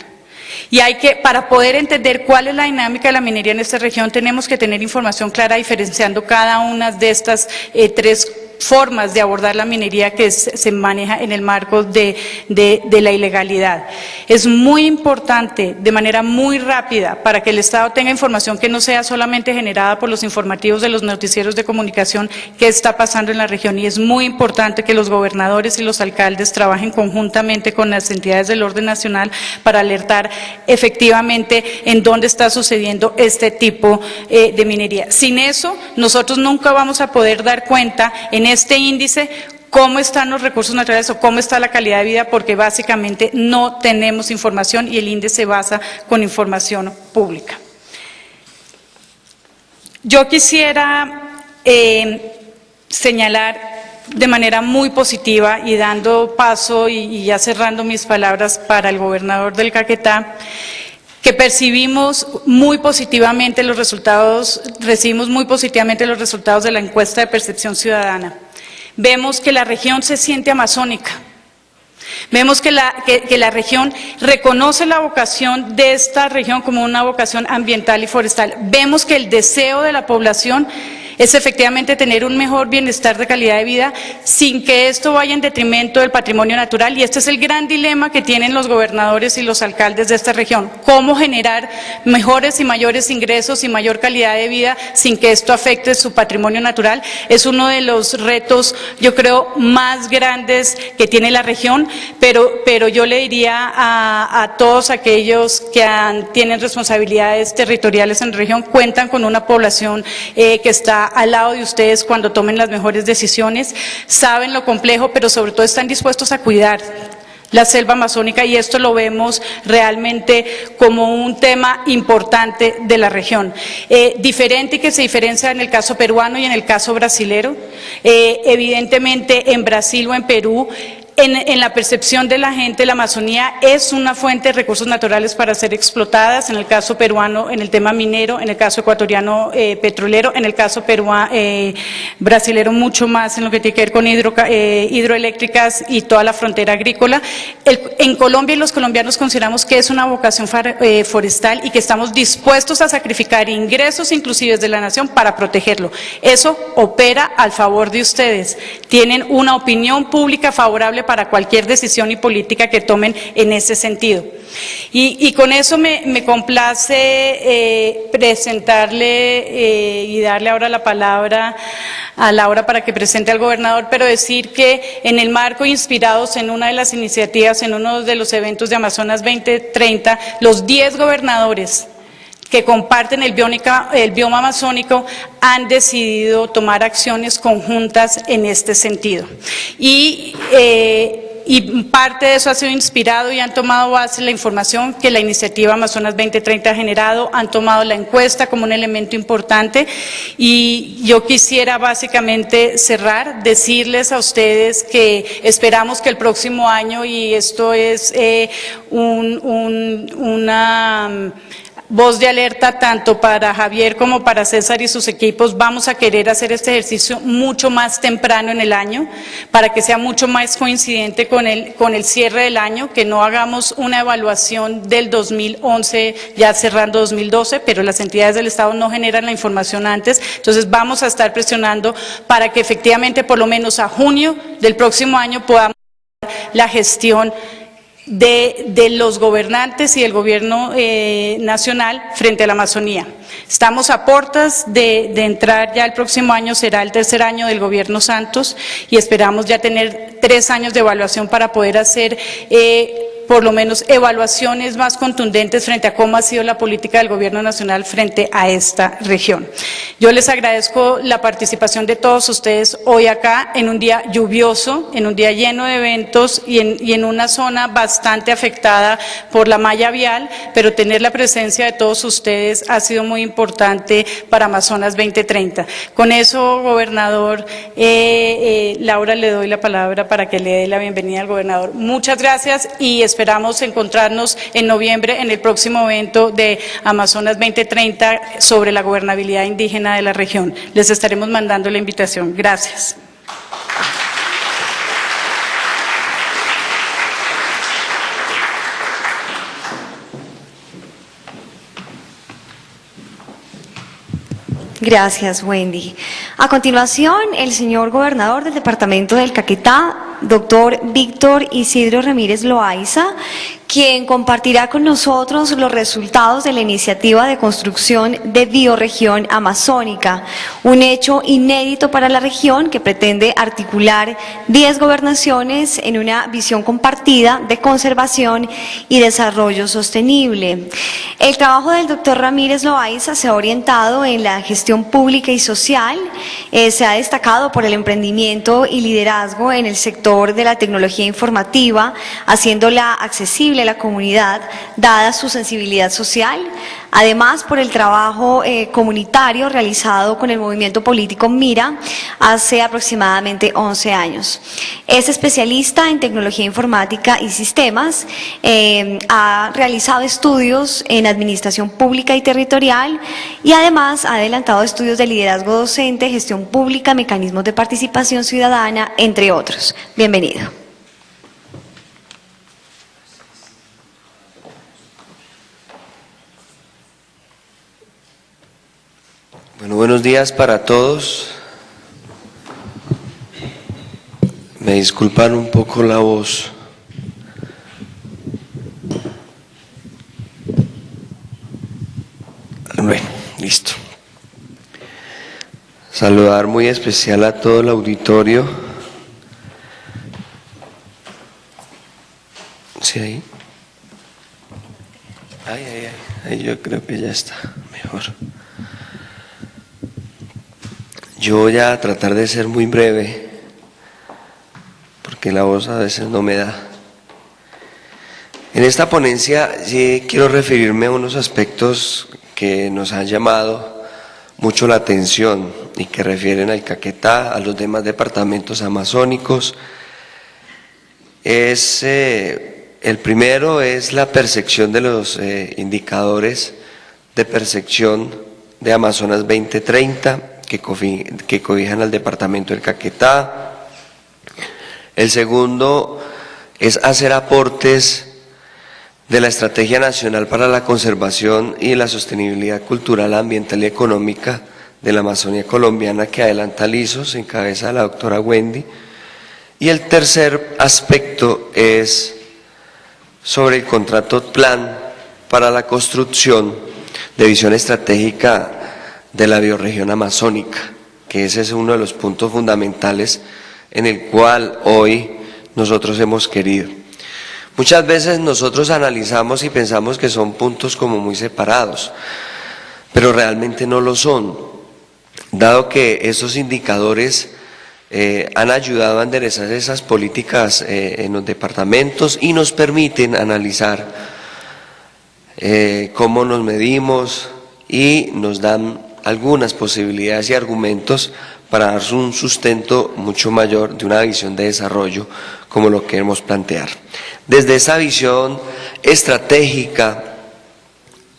Y para poder entender cuál es la dinámica de la minería en esta región, tenemos que tener información clara diferenciando cada una de estas tres formas de abordar la minería que se maneja en el marco de la ilegalidad. Es muy importante, de manera muy rápida, para que el Estado tenga información que no sea solamente generada por los informativos de los noticieros de comunicación, qué está pasando en la región, y es muy importante que los gobernadores y los alcaldes trabajen conjuntamente con las entidades del orden nacional para alertar efectivamente en dónde está sucediendo este tipo de minería. Sin eso, nosotros nunca vamos a poder dar cuenta en este índice cómo están los recursos naturales o cómo está la calidad de vida, porque básicamente no tenemos información y el índice se basa con información pública. Yo quisiera señalar de manera muy positiva y dando paso y ya cerrando mis palabras para el gobernador del Caquetá, que recibimos muy positivamente los resultados de la encuesta de percepción ciudadana. Vemos que la región se siente amazónica. Vemos que la región reconoce la vocación de esta región como una vocación ambiental y forestal. Vemos que el deseo de la población es efectivamente tener un mejor bienestar de calidad de vida sin que esto vaya en detrimento del patrimonio natural, y este es el gran dilema que tienen los gobernadores y los alcaldes de esta región: cómo generar mejores y mayores ingresos y mayor calidad de vida sin que esto afecte su patrimonio natural. Es uno de los retos, yo creo, más grandes que tiene la región, pero yo le diría a todos aquellos que tienen responsabilidades territoriales en la región: cuentan con una población que está al lado de ustedes cuando tomen las mejores decisiones, saben lo complejo, pero sobre todo están dispuestos a cuidar la selva amazónica, y esto lo vemos realmente como un tema importante de la región. Diferente y que se diferencia en el caso peruano y en el caso brasilero. Evidentemente en Brasil o en Perú, en la percepción de la gente, la Amazonía es una fuente de recursos naturales para ser explotadas, en el caso peruano en el tema minero, en el caso ecuatoriano petrolero, en el caso brasilero mucho más en lo que tiene que ver con hidroeléctricas y toda la frontera agrícola. En Colombia, y los colombianos consideramos que es una vocación forestal y que estamos dispuestos a sacrificar ingresos inclusive de la nación para protegerlo. Eso opera al favor de ustedes. Tienen una opinión pública favorable para cualquier decisión y política que tomen en ese sentido. Y con eso me complace presentarle y darle ahora la palabra a Laura para que presente al gobernador, pero decir que en el marco, inspirados en una de las iniciativas, en uno de los eventos de Amazonas 2030, los 10 gobernadores que comparten el bioma amazónico han decidido tomar acciones conjuntas en este sentido. Y y parte de eso ha sido inspirado y han tomado base la información que la iniciativa Amazonas 2030 ha generado, han tomado la encuesta como un elemento importante, y yo quisiera básicamente cerrar, decirles a ustedes que esperamos que el próximo año, y esto es una voz de alerta tanto para Javier como para César y sus equipos, vamos a querer hacer este ejercicio mucho más temprano en el año, para que sea mucho más coincidente con el cierre del año, que no hagamos una evaluación del 2011 ya cerrando 2012, pero las entidades del Estado no generan la información antes, entonces vamos a estar presionando para que efectivamente por lo menos a junio del próximo año podamos la gestión de los gobernantes y del gobierno nacional frente a la Amazonía. Estamos a puertas de entrar ya el próximo año, será el tercer año del gobierno Santos, y esperamos ya tener 3 años de evaluación para poder hacer por lo menos evaluaciones más contundentes frente a cómo ha sido la política del gobierno nacional frente a esta región. Yo les agradezco la participación de todos ustedes hoy acá, en un día lluvioso, en un día lleno de eventos y en una zona bastante afectada por la malla vial, pero tener la presencia de todos ustedes ha sido muy importante para Amazonas 2030. Con eso, gobernador, Laura, le doy la palabra para que le dé la bienvenida al gobernador. Muchas gracias y esperamos encontrarnos en noviembre en el próximo evento de Amazonas 2030 sobre la gobernabilidad indígena de la región. Les estaremos mandando la invitación. Gracias. Gracias, Wendy. A continuación, el señor gobernador del departamento del Caquetá, doctor Víctor Isidro Ramírez Loaiza, quien compartirá con nosotros los resultados de la iniciativa de construcción de bioregión amazónica, un hecho inédito para la región que pretende articular 10 gobernaciones en una visión compartida de conservación y desarrollo sostenible. El trabajo del doctor Ramírez Loaiza se ha orientado en la gestión pública y social, se ha destacado por el emprendimiento y liderazgo en el sector de la tecnología informativa, haciéndola accesible a la comunidad, dada su sensibilidad social, además por el trabajo comunitario realizado con el movimiento político Mira hace aproximadamente 11 años. Es especialista en tecnología informática y sistemas, ha realizado estudios en administración pública y territorial y además ha adelantado estudios de liderazgo docente, gestión pública, mecanismos de participación ciudadana, entre otros. Bienvenido. Bueno, buenos días para todos. Me disculpan un poco la voz. Bueno, listo. Saludar muy especial a todo el auditorio. ¿Sí ahí? Ay, yo creo que ya está mejor. Yo voy a tratar de ser muy breve, porque la voz a veces no me da. En esta ponencia sí quiero referirme a unos aspectos que nos han llamado mucho la atención y que refieren al Caquetá, a los demás departamentos amazónicos. El primero es la percepción de los indicadores de percepción de Amazonas 2030, que cobijan al departamento del Caquetá. El segundo es hacer aportes de la Estrategia Nacional para la Conservación y la Sostenibilidad Cultural, Ambiental y Económica de la Amazonía Colombiana, que adelanta LISOS, en cabeza de la doctora Wendy. Y el tercer aspecto es sobre el contrato plan para la construcción de visión estratégica de la bioregión amazónica, que ese es uno de los puntos fundamentales en el cual hoy nosotros hemos querido. Muchas veces nosotros analizamos y pensamos que son puntos como muy separados, pero realmente no lo son, dado que esos indicadores han ayudado a enderezar esas políticas en los departamentos y nos permiten analizar cómo nos medimos y nos dan algunas posibilidades y argumentos para dar un sustento mucho mayor de una visión de desarrollo como lo queremos plantear. Desde esa visión estratégica,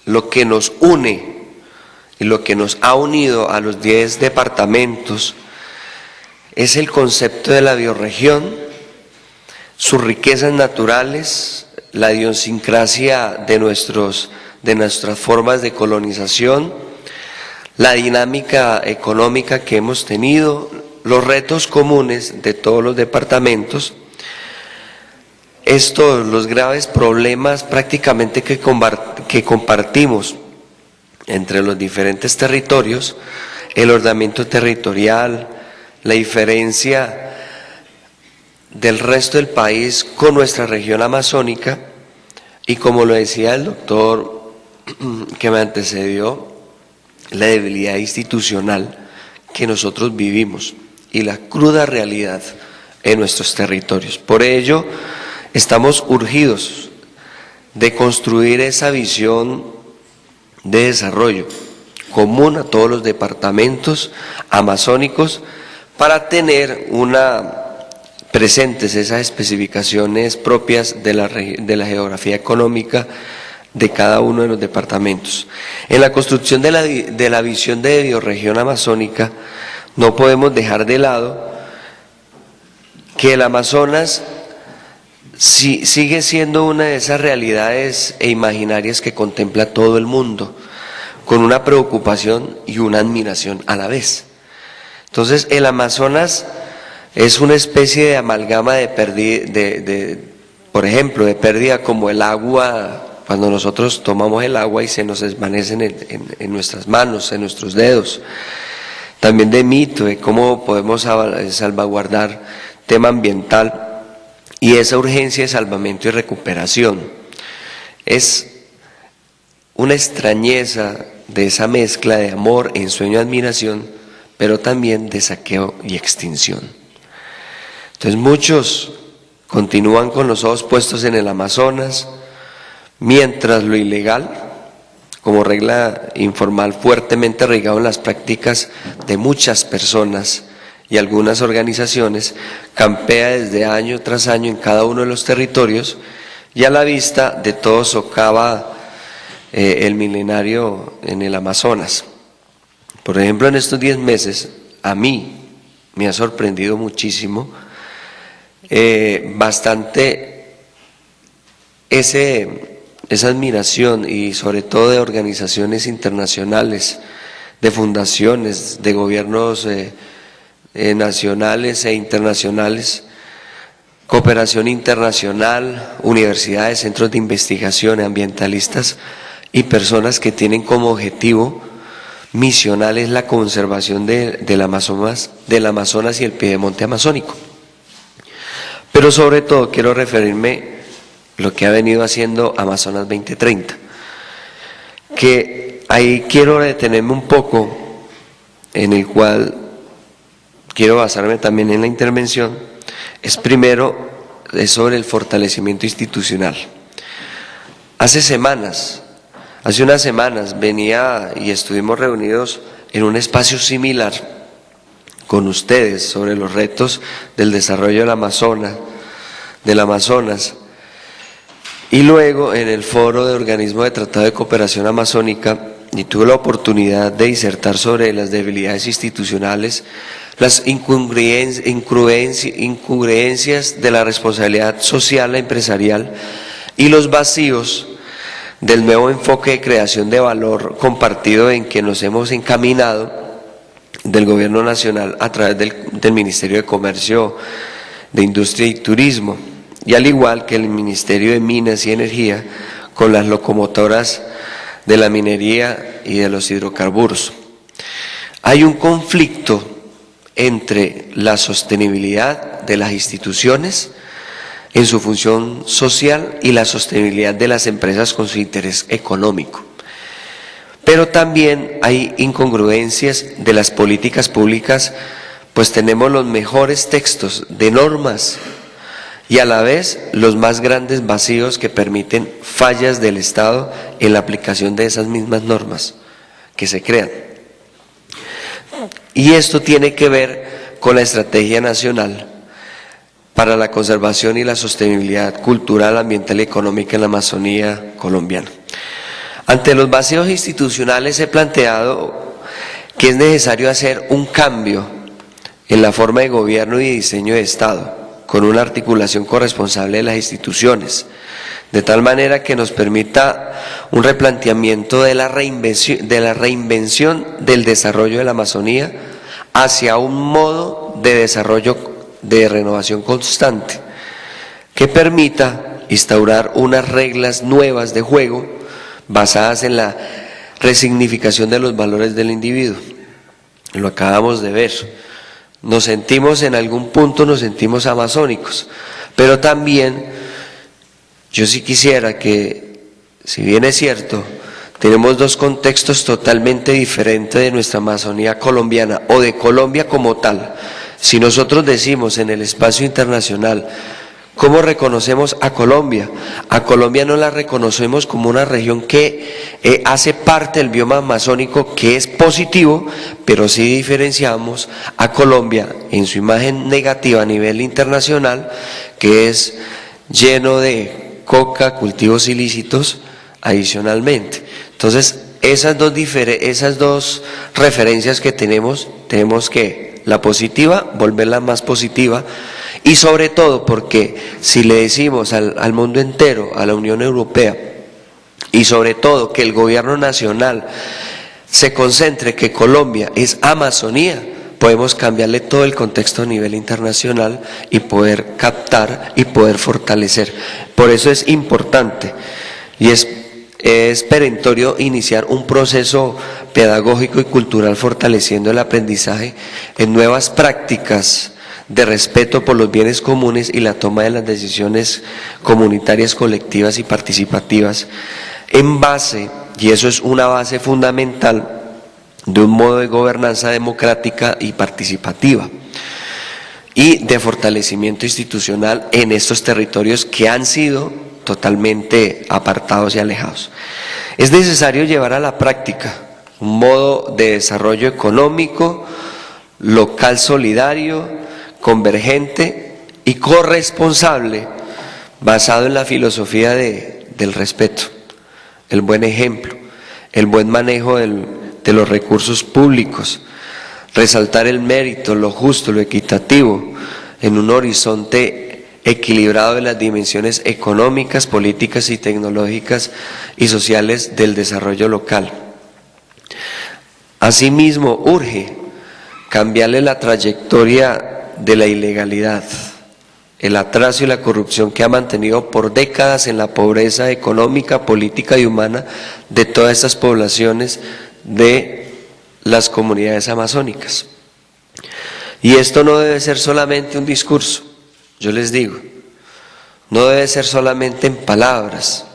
lo que nos une y lo que nos ha unido a los 10 departamentos es el concepto de la biorregión, sus riquezas naturales, la idiosincrasia de nuestras formas de colonización, la dinámica económica que hemos tenido, los retos comunes de todos los departamentos, los graves problemas prácticamente que compartimos entre los diferentes territorios, el ordenamiento territorial, la diferencia del resto del país con nuestra región amazónica y, como lo decía el doctor que me antecedió, la debilidad institucional que nosotros vivimos y la cruda realidad en nuestros territorios. Por ello, estamos urgidos de construir esa visión de desarrollo común a todos los departamentos amazónicos para tener presentes esas especificaciones propias de la geografía económica de cada uno de los departamentos. En la construcción de la visión de biorregión amazónica no podemos dejar de lado que el Amazonas sigue siendo una de esas realidades e imaginarias que contempla todo el mundo, con una preocupación y una admiración a la vez. Entonces, el Amazonas es una especie de amalgama por ejemplo, de pérdida como el agua, cuando nosotros tomamos el agua y se nos desvanece en nuestras manos, en nuestros dedos. También de mito, de cómo podemos salvaguardar tema ambiental y esa urgencia de salvamento y recuperación. Es una extrañeza de esa mezcla de amor, ensueño, admiración, pero también de saqueo y extinción. Entonces muchos continúan con los ojos puestos en el Amazonas, mientras lo ilegal, como regla informal fuertemente arraigado en las prácticas de muchas personas y algunas organizaciones, campea desde año tras año en cada uno de los territorios y a la vista de todos socava el milenario en el Amazonas. Por ejemplo, en estos 10 meses, a mí me ha sorprendido muchísimo bastante esa admiración y sobre todo de organizaciones internacionales, de fundaciones, de gobiernos nacionales e internacionales, cooperación internacional, universidades, centros de investigación, ambientalistas y personas que tienen como objetivo misional es la conservación del Amazonas y el piedemonte amazónico. Pero sobre todo quiero referirme a lo que ha venido haciendo Amazonas 2030, que ahí quiero detenerme un poco, en el cual quiero basarme también en la intervención, es sobre el fortalecimiento institucional. Hace unas semanas venía y estuvimos reunidos en un espacio similar con ustedes sobre los retos del desarrollo del Amazonas, y luego en el foro de organismo de Tratado de Cooperación Amazónica, y tuve la oportunidad de disertar sobre las debilidades institucionales, las incongruencias de la responsabilidad social e empresarial y los vacíos del nuevo enfoque de creación de valor compartido en que nos hemos encaminado del Gobierno Nacional a través del Ministerio de Comercio, de Industria y Turismo, y al igual que el Ministerio de Minas y Energía con las locomotoras de la minería y de los hidrocarburos. Hay un conflicto entre la sostenibilidad de las instituciones en su función social y la sostenibilidad de las empresas con su interés económico. Pero también hay incongruencias de las políticas públicas, pues tenemos los mejores textos de normas y a la vez los más grandes vacíos que permiten fallas del Estado en la aplicación de esas mismas normas que se crean. Y esto tiene que ver con la estrategia nacional para la conservación y la sostenibilidad cultural, ambiental y económica en la Amazonía colombiana. Ante los vacíos institucionales he planteado que es necesario hacer un cambio en la forma de gobierno y diseño de Estado, con una articulación corresponsable de las instituciones, de tal manera que nos permita un replanteamiento de la reinvención del desarrollo de la Amazonía hacia un modo de desarrollo de renovación constante, que permita instaurar unas reglas nuevas de juego basadas en la resignificación de los valores del individuo. Lo acabamos de ver. Nos sentimos en algún punto, nos sentimos amazónicos, pero también yo sí quisiera que, si bien es cierto, tenemos dos contextos totalmente diferentes de nuestra Amazonía colombiana o de Colombia como tal. Si nosotros decimos en el espacio internacional, ¿cómo reconocemos a Colombia? A Colombia no la reconocemos como una región que hace parte del bioma amazónico, que es positivo, pero sí diferenciamos a Colombia en su imagen negativa a nivel internacional, que es lleno de coca, cultivos ilícitos adicionalmente. Entonces, esas dos referencias que tenemos que la positiva, volverla más positiva, y sobre todo porque si le decimos al mundo entero, a la Unión Europea, y sobre todo que el gobierno nacional se concentre que Colombia es Amazonía, podemos cambiarle todo el contexto a nivel internacional y poder captar y poder fortalecer. Por eso es importante y es perentorio iniciar un proceso pedagógico y cultural fortaleciendo el aprendizaje en nuevas prácticas de respeto por los bienes comunes y la toma de las decisiones comunitarias, colectivas y participativas en base, y eso es una base fundamental, de un modo de gobernanza democrática y participativa y de fortalecimiento institucional en estos territorios que han sido totalmente apartados y alejados. Es necesario llevar a la práctica un modo de desarrollo económico, local solidario, convergente y corresponsable, basado en la filosofía del respeto, el buen ejemplo, el buen manejo de los recursos públicos, resaltar el mérito, lo justo, lo equitativo, en un horizonte equilibrado de las dimensiones económicas, políticas y tecnológicas y sociales del desarrollo local. Asimismo, urge cambiarle la trayectoria de la ilegalidad, el atraso y la corrupción que ha mantenido por décadas en la pobreza económica, política y humana de todas estas poblaciones de las comunidades amazónicas. Y esto no debe ser solamente un discurso, yo les digo, no debe ser solamente en palabras,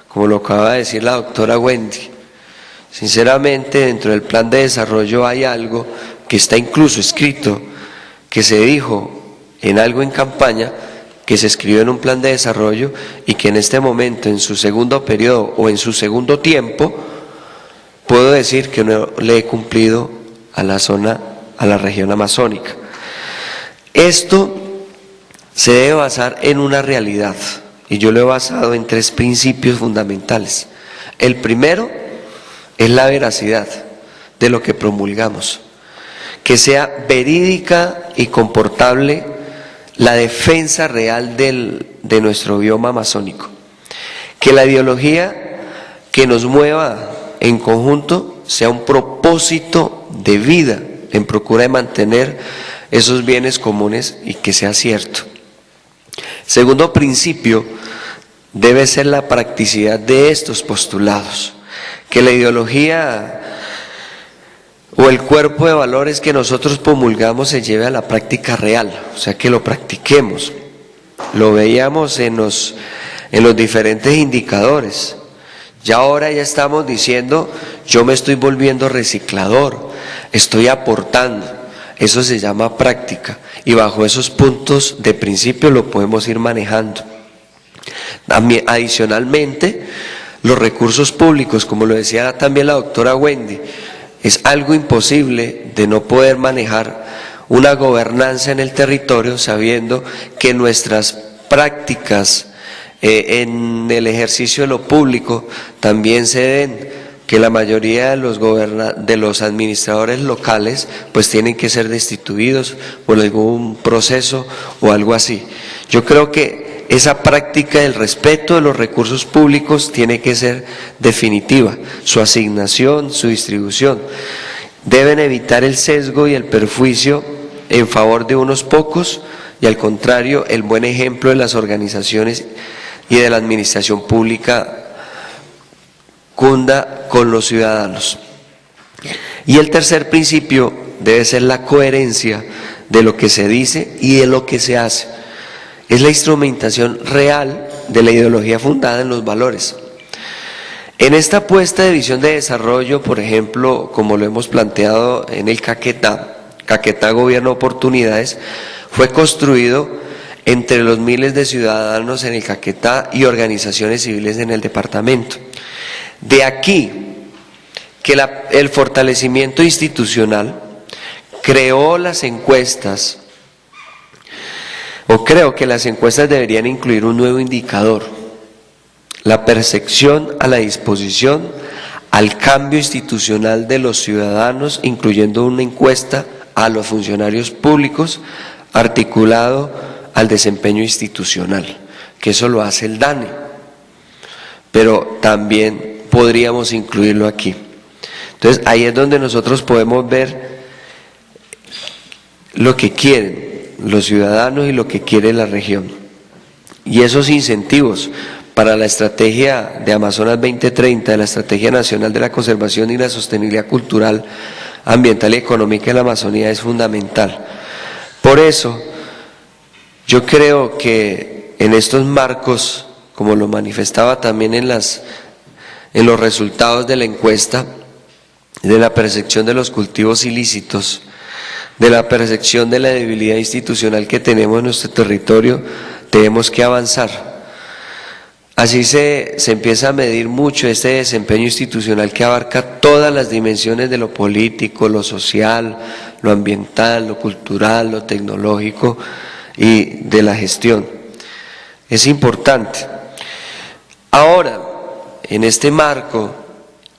como lo acaba de decir la doctora Wendy. Sinceramente, dentro del plan de desarrollo hay algo que está incluso escrito, que se dijo en algo en campaña, que se escribió en un plan de desarrollo y que en este momento, en su segundo periodo o en su segundo tiempo, puedo decir que no le he cumplido a la región amazónica. Esto se debe basar en una realidad y yo lo he basado en 3 principios fundamentales. El primero es la veracidad de lo que promulgamos, que sea verídica y comportable la defensa real de nuestro bioma amazónico, que la ideología que nos mueva en conjunto sea un propósito de vida en procura de mantener esos bienes comunes y que sea cierto. Segundo principio debe ser la practicidad de estos postulados, que la ideología o el cuerpo de valores que nosotros promulgamos se lleve a la práctica real, o sea que lo practiquemos. Lo veíamos en los diferentes indicadores. Ya ahora ya estamos diciendo, yo me estoy volviendo reciclador, estoy aportando. Eso se llama práctica y bajo esos puntos de principio lo podemos ir manejando. Adicionalmente, los recursos públicos, como lo decía también la doctora Wendy, es algo imposible de no poder manejar una gobernanza en el territorio sabiendo que nuestras prácticas en el ejercicio de lo público también se den, que la mayoría de los administradores locales pues tienen que ser destituidos por algún proceso o algo así. Yo creo que esa práctica del respeto de los recursos públicos tiene que ser definitiva, su asignación, su distribución. Deben evitar el sesgo y el perjuicio en favor de unos pocos y al contrario, el buen ejemplo de las organizaciones y de la administración pública cunda con los ciudadanos. Y el tercer principio debe ser la coherencia de lo que se dice y de lo que se hace. Es la instrumentación real de la ideología fundada en los valores. En esta apuesta de visión de desarrollo, por ejemplo, como lo hemos planteado en el Caquetá Gobierno de Oportunidades, fue construido entre los miles de ciudadanos en el Caquetá y organizaciones civiles en el departamento. De aquí que el fortalecimiento institucional creó las encuestas, o creo que las encuestas deberían incluir un nuevo indicador, la percepción a la disposición al cambio institucional de los ciudadanos, incluyendo una encuesta a los funcionarios públicos articulado al desempeño institucional, que eso lo hace el DANE, pero también podríamos incluirlo aquí. Entonces ahí es donde nosotros podemos ver lo que quieren los ciudadanos y lo que quiere la región. Y esos incentivos para la estrategia de Amazonas 2030, de la Estrategia Nacional de la Conservación y la Sostenibilidad Cultural, Ambiental y Económica en la Amazonía es fundamental. Por eso, yo creo que en estos marcos, como lo manifestaba también en los resultados de la encuesta, de la percepción de los cultivos ilícitos, de la percepción de la debilidad institucional que tenemos en nuestro territorio, tenemos que avanzar. Así se empieza a medir mucho este desempeño institucional que abarca todas las dimensiones de lo político, lo social, lo ambiental, lo cultural, lo tecnológico y de la gestión. Es importante. Ahora, en este marco,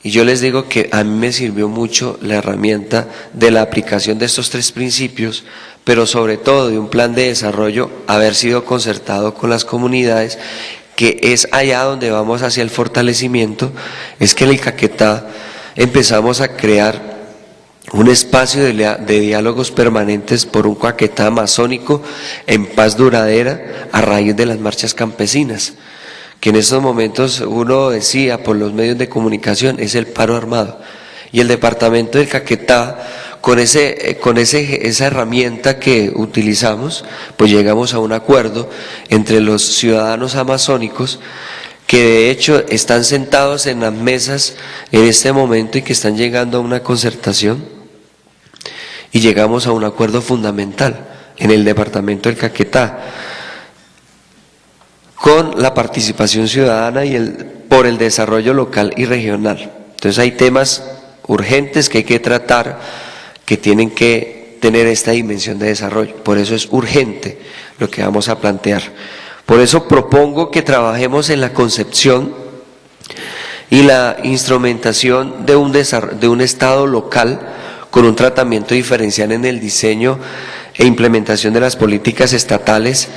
y yo les digo que a mí me sirvió mucho la herramienta de la aplicación de estos tres principios, pero sobre todo de un plan de desarrollo, haber sido concertado con las comunidades, que es allá donde vamos hacia el fortalecimiento, es que en el Caquetá empezamos a crear un espacio de diálogos permanentes por un Caquetá amazónico en paz duradera a raíz de las marchas campesinas, que en estos momentos uno decía por los medios de comunicación es el paro armado. Y el departamento del Caquetá, con esa herramienta que utilizamos, pues llegamos a un acuerdo entre los ciudadanos amazónicos que de hecho están sentados en las mesas en este momento y que están llegando a una concertación y llegamos a un acuerdo fundamental en el departamento del Caquetá con la participación ciudadana por el desarrollo local y regional. Entonces hay temas urgentes que hay que tratar, que tienen que tener esta dimensión de desarrollo. Por eso es urgente lo que vamos a plantear. Por eso propongo que trabajemos en la concepción y la instrumentación de un Estado local con un tratamiento diferencial en el diseño e implementación de las políticas estatales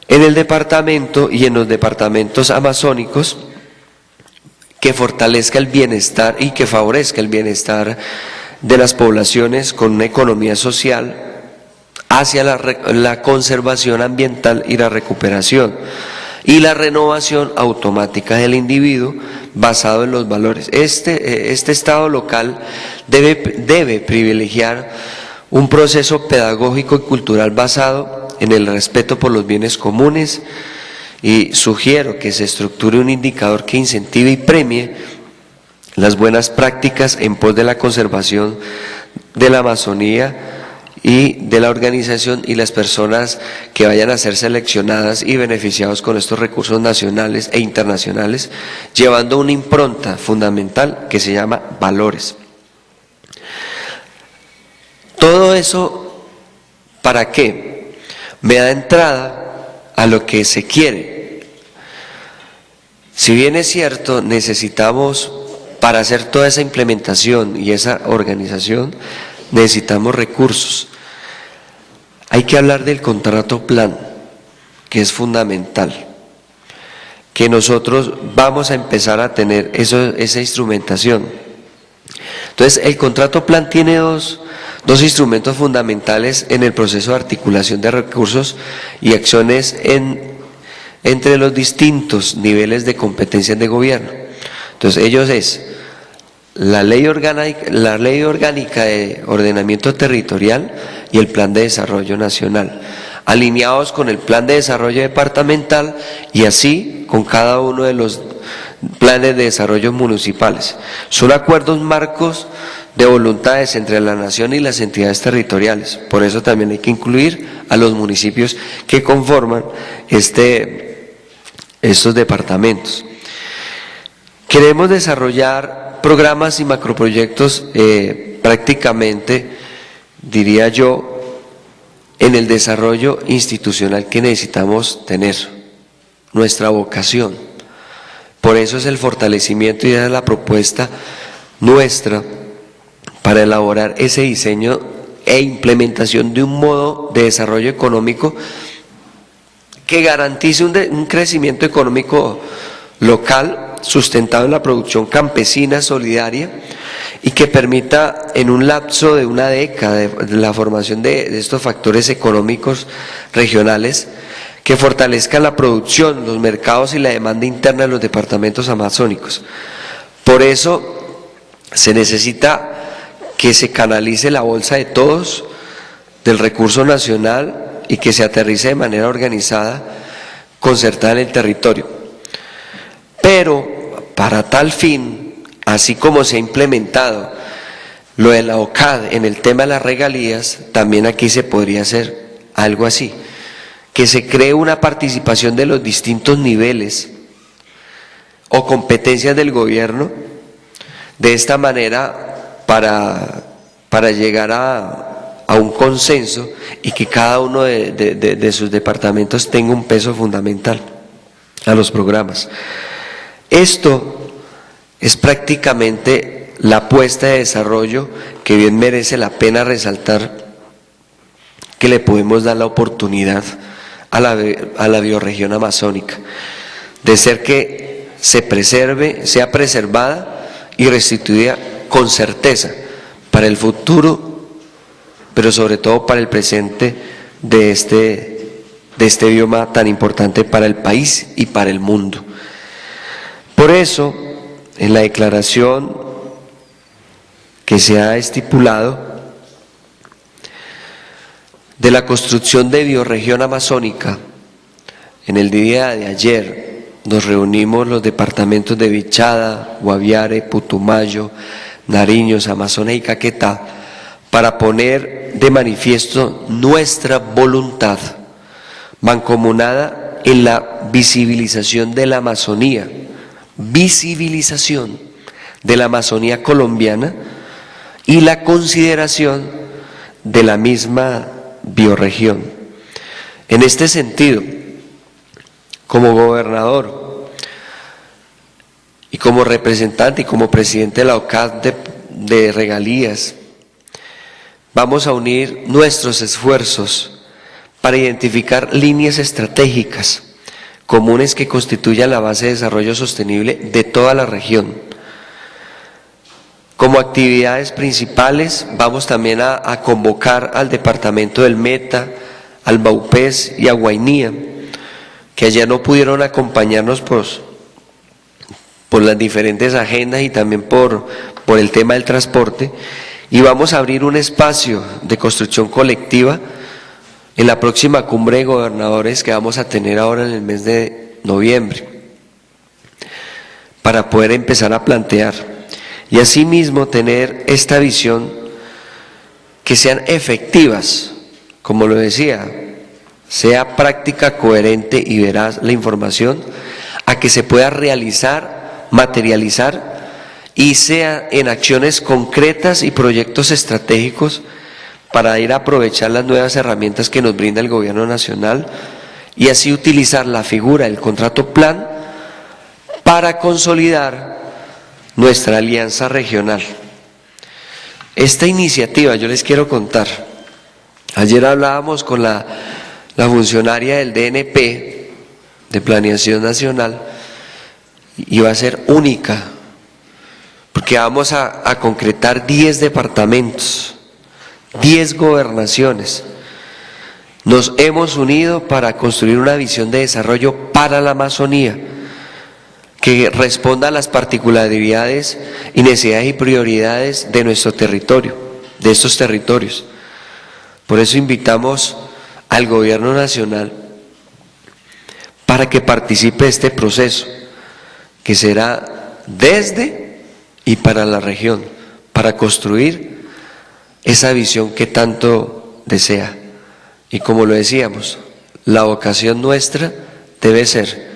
en el departamento y en los departamentos amazónicos, que fortalezca el bienestar y que favorezca el bienestar de las poblaciones con una economía social hacia la conservación ambiental y la recuperación y la renovación automática del individuo basado en los valores. Este Estado local debe privilegiar un proceso pedagógico y cultural basado en el respeto por los bienes comunes, y sugiero que se estructure un indicador que incentive y premie las buenas prácticas en pos de la conservación de la Amazonía y de la organización y las personas que vayan a ser seleccionadas y beneficiados con estos recursos nacionales e internacionales, llevando una impronta fundamental que se llama valores. Todo eso, ¿para qué? Me da entrada a lo que se quiere. Si bien es cierto, necesitamos, para hacer toda esa implementación y esa organización, necesitamos recursos. Hay que hablar del contrato plan, que es fundamental, que nosotros vamos a empezar a tener esa instrumentación. Entonces, el contrato plan tiene dos instrumentos fundamentales en el proceso de articulación de recursos y acciones entre los distintos niveles de competencias de gobierno. Entonces, ellos es la ley orgánica de ordenamiento territorial y el plan de desarrollo nacional, alineados con el plan de desarrollo departamental y así con cada uno de los planes de desarrollo municipales. Son acuerdos marcos de voluntades entre la nación y las entidades territoriales. Por eso también hay que incluir a los municipios que conforman estos departamentos. Queremos desarrollar programas y macroproyectos prácticamente, diría yo, en el desarrollo institucional que necesitamos tener, nuestra vocación. Por eso es el fortalecimiento y es la propuesta nuestra para elaborar ese diseño e implementación de un modo de desarrollo económico que garantice un crecimiento económico local sustentado en la producción campesina solidaria y que permita en un lapso de una década de la formación de estos factores económicos regionales que fortalezcan la producción, los mercados y la demanda interna de los departamentos amazónicos. Por eso se necesita que se canalice la bolsa de todos del recurso nacional y que se aterrice de manera organizada, concertada en el territorio. Pero para tal fin, así como se ha implementado lo de la OCAD en el tema de las regalías, también aquí se podría hacer algo así, que se cree una participación de los distintos niveles o competencias del gobierno, de esta manera para llegar a un consenso y que cada uno de sus departamentos tenga un peso fundamental a los programas. Esto es prácticamente la apuesta de desarrollo que bien merece la pena resaltar, que le podemos dar la oportunidad a la bioregión amazónica, de ser que se preserve, sea preservada y restituida con certeza para el futuro, pero sobre todo para el presente de este bioma tan importante para el país y para el mundo. Por eso, en la declaración que se ha estipulado de la construcción de bioregión amazónica, en el día de ayer nos reunimos los departamentos de Vichada, Guaviare, Putumayo, Nariño, Amazonas y Caquetá para poner de manifiesto nuestra voluntad mancomunada en la visibilización de la Amazonía, visibilización de la Amazonía colombiana y la consideración de la misma bioregión. En este sentido, como gobernador y como representante y como presidente de la OCAD de regalías, vamos a unir nuestros esfuerzos para identificar líneas estratégicas comunes que constituyan la base de desarrollo sostenible de toda la región. Como actividades principales vamos también a convocar al departamento del Meta, al Baupés y a Guainía, que ayer no pudieron acompañarnos por las diferentes agendas y también por el tema del transporte, y vamos a abrir un espacio de construcción colectiva en la próxima cumbre de gobernadores que vamos a tener ahora en el mes de noviembre, para poder empezar a plantear y asimismo tener esta visión que sean efectivas, como lo decía, sea práctica, coherente y veraz la información, a que se pueda realizar, materializar y sea en acciones concretas y proyectos estratégicos para ir a aprovechar las nuevas herramientas que nos brinda el gobierno nacional y así utilizar la figura del contrato plan para consolidar nuestra alianza regional. Esta iniciativa, yo les quiero contar, ayer hablábamos con la funcionaria del DNP, de Planeación Nacional, y va a ser única, porque vamos a concretar 10 departamentos, 10 gobernaciones. Nos hemos unido para construir una visión de desarrollo para la Amazonía, que responda a las particularidades y necesidades y prioridades de nuestro territorio, de estos territorios. Por eso invitamos al gobierno nacional para que participe de este proceso, que será desde y para la región, para construir esa visión que tanto desea. Y como lo decíamos, la vocación nuestra debe ser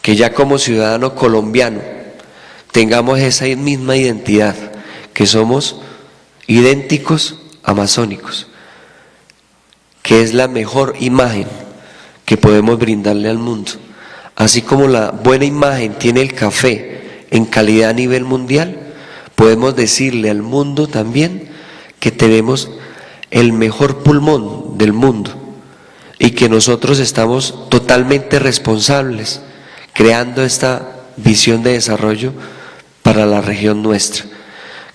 que ya como ciudadano colombiano tengamos esa misma identidad, que somos idénticos amazónicos, que es la mejor imagen que podemos brindarle al mundo. Así como la buena imagen tiene el café en calidad a nivel mundial, podemos decirle al mundo también que tenemos el mejor pulmón del mundo y que nosotros estamos totalmente responsables creando esta visión de desarrollo para la región nuestra.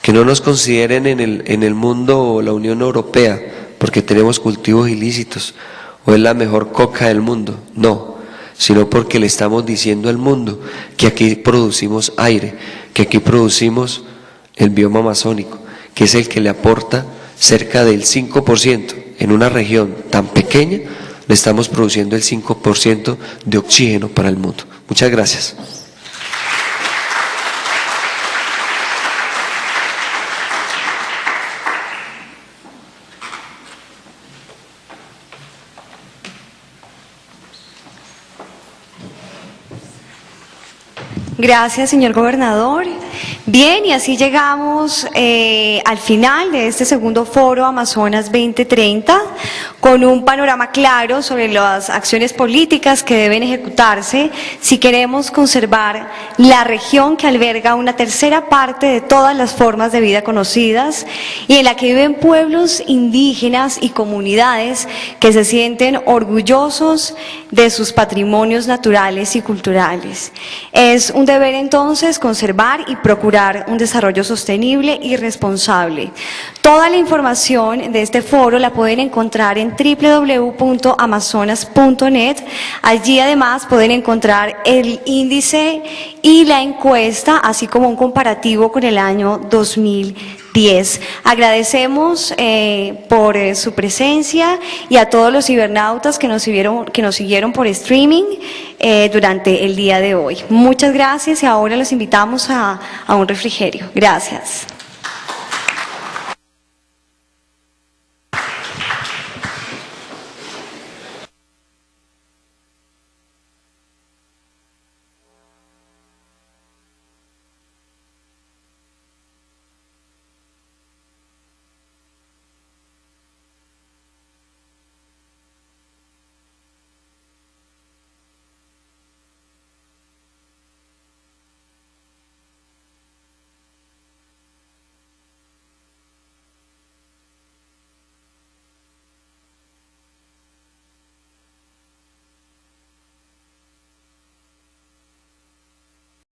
Que no nos consideren en el mundo o la Unión Europea porque tenemos cultivos ilícitos o es la mejor coca del mundo, no, sino porque le estamos diciendo al mundo que aquí producimos aire, que aquí producimos el bioma amazónico, que es el que le aporta cerca del 5%, en una región tan pequeña, le estamos produciendo el 5% de oxígeno para el mundo. Muchas gracias. Gracias, señor gobernador. Bien, y así llegamos al final de este segundo foro Amazonas 2030, con un panorama claro sobre las acciones políticas que deben ejecutarse si queremos conservar la región que alberga una tercera parte de todas las formas de vida conocidas y en la que viven pueblos indígenas y comunidades que se sienten orgullosos de sus patrimonios naturales y culturales. Es un deber entonces conservar y procurar un desarrollo sostenible y responsable. Toda la información de este foro la pueden encontrar en www.amazonas.net. Allí además pueden encontrar el índice y la encuesta, así como un comparativo con el año 2010. Agradecemos por su presencia y a todos los cibernautas que nos siguieron por streaming durante el día de hoy. Muchas gracias y ahora los invitamos a un refrigerio. Gracias.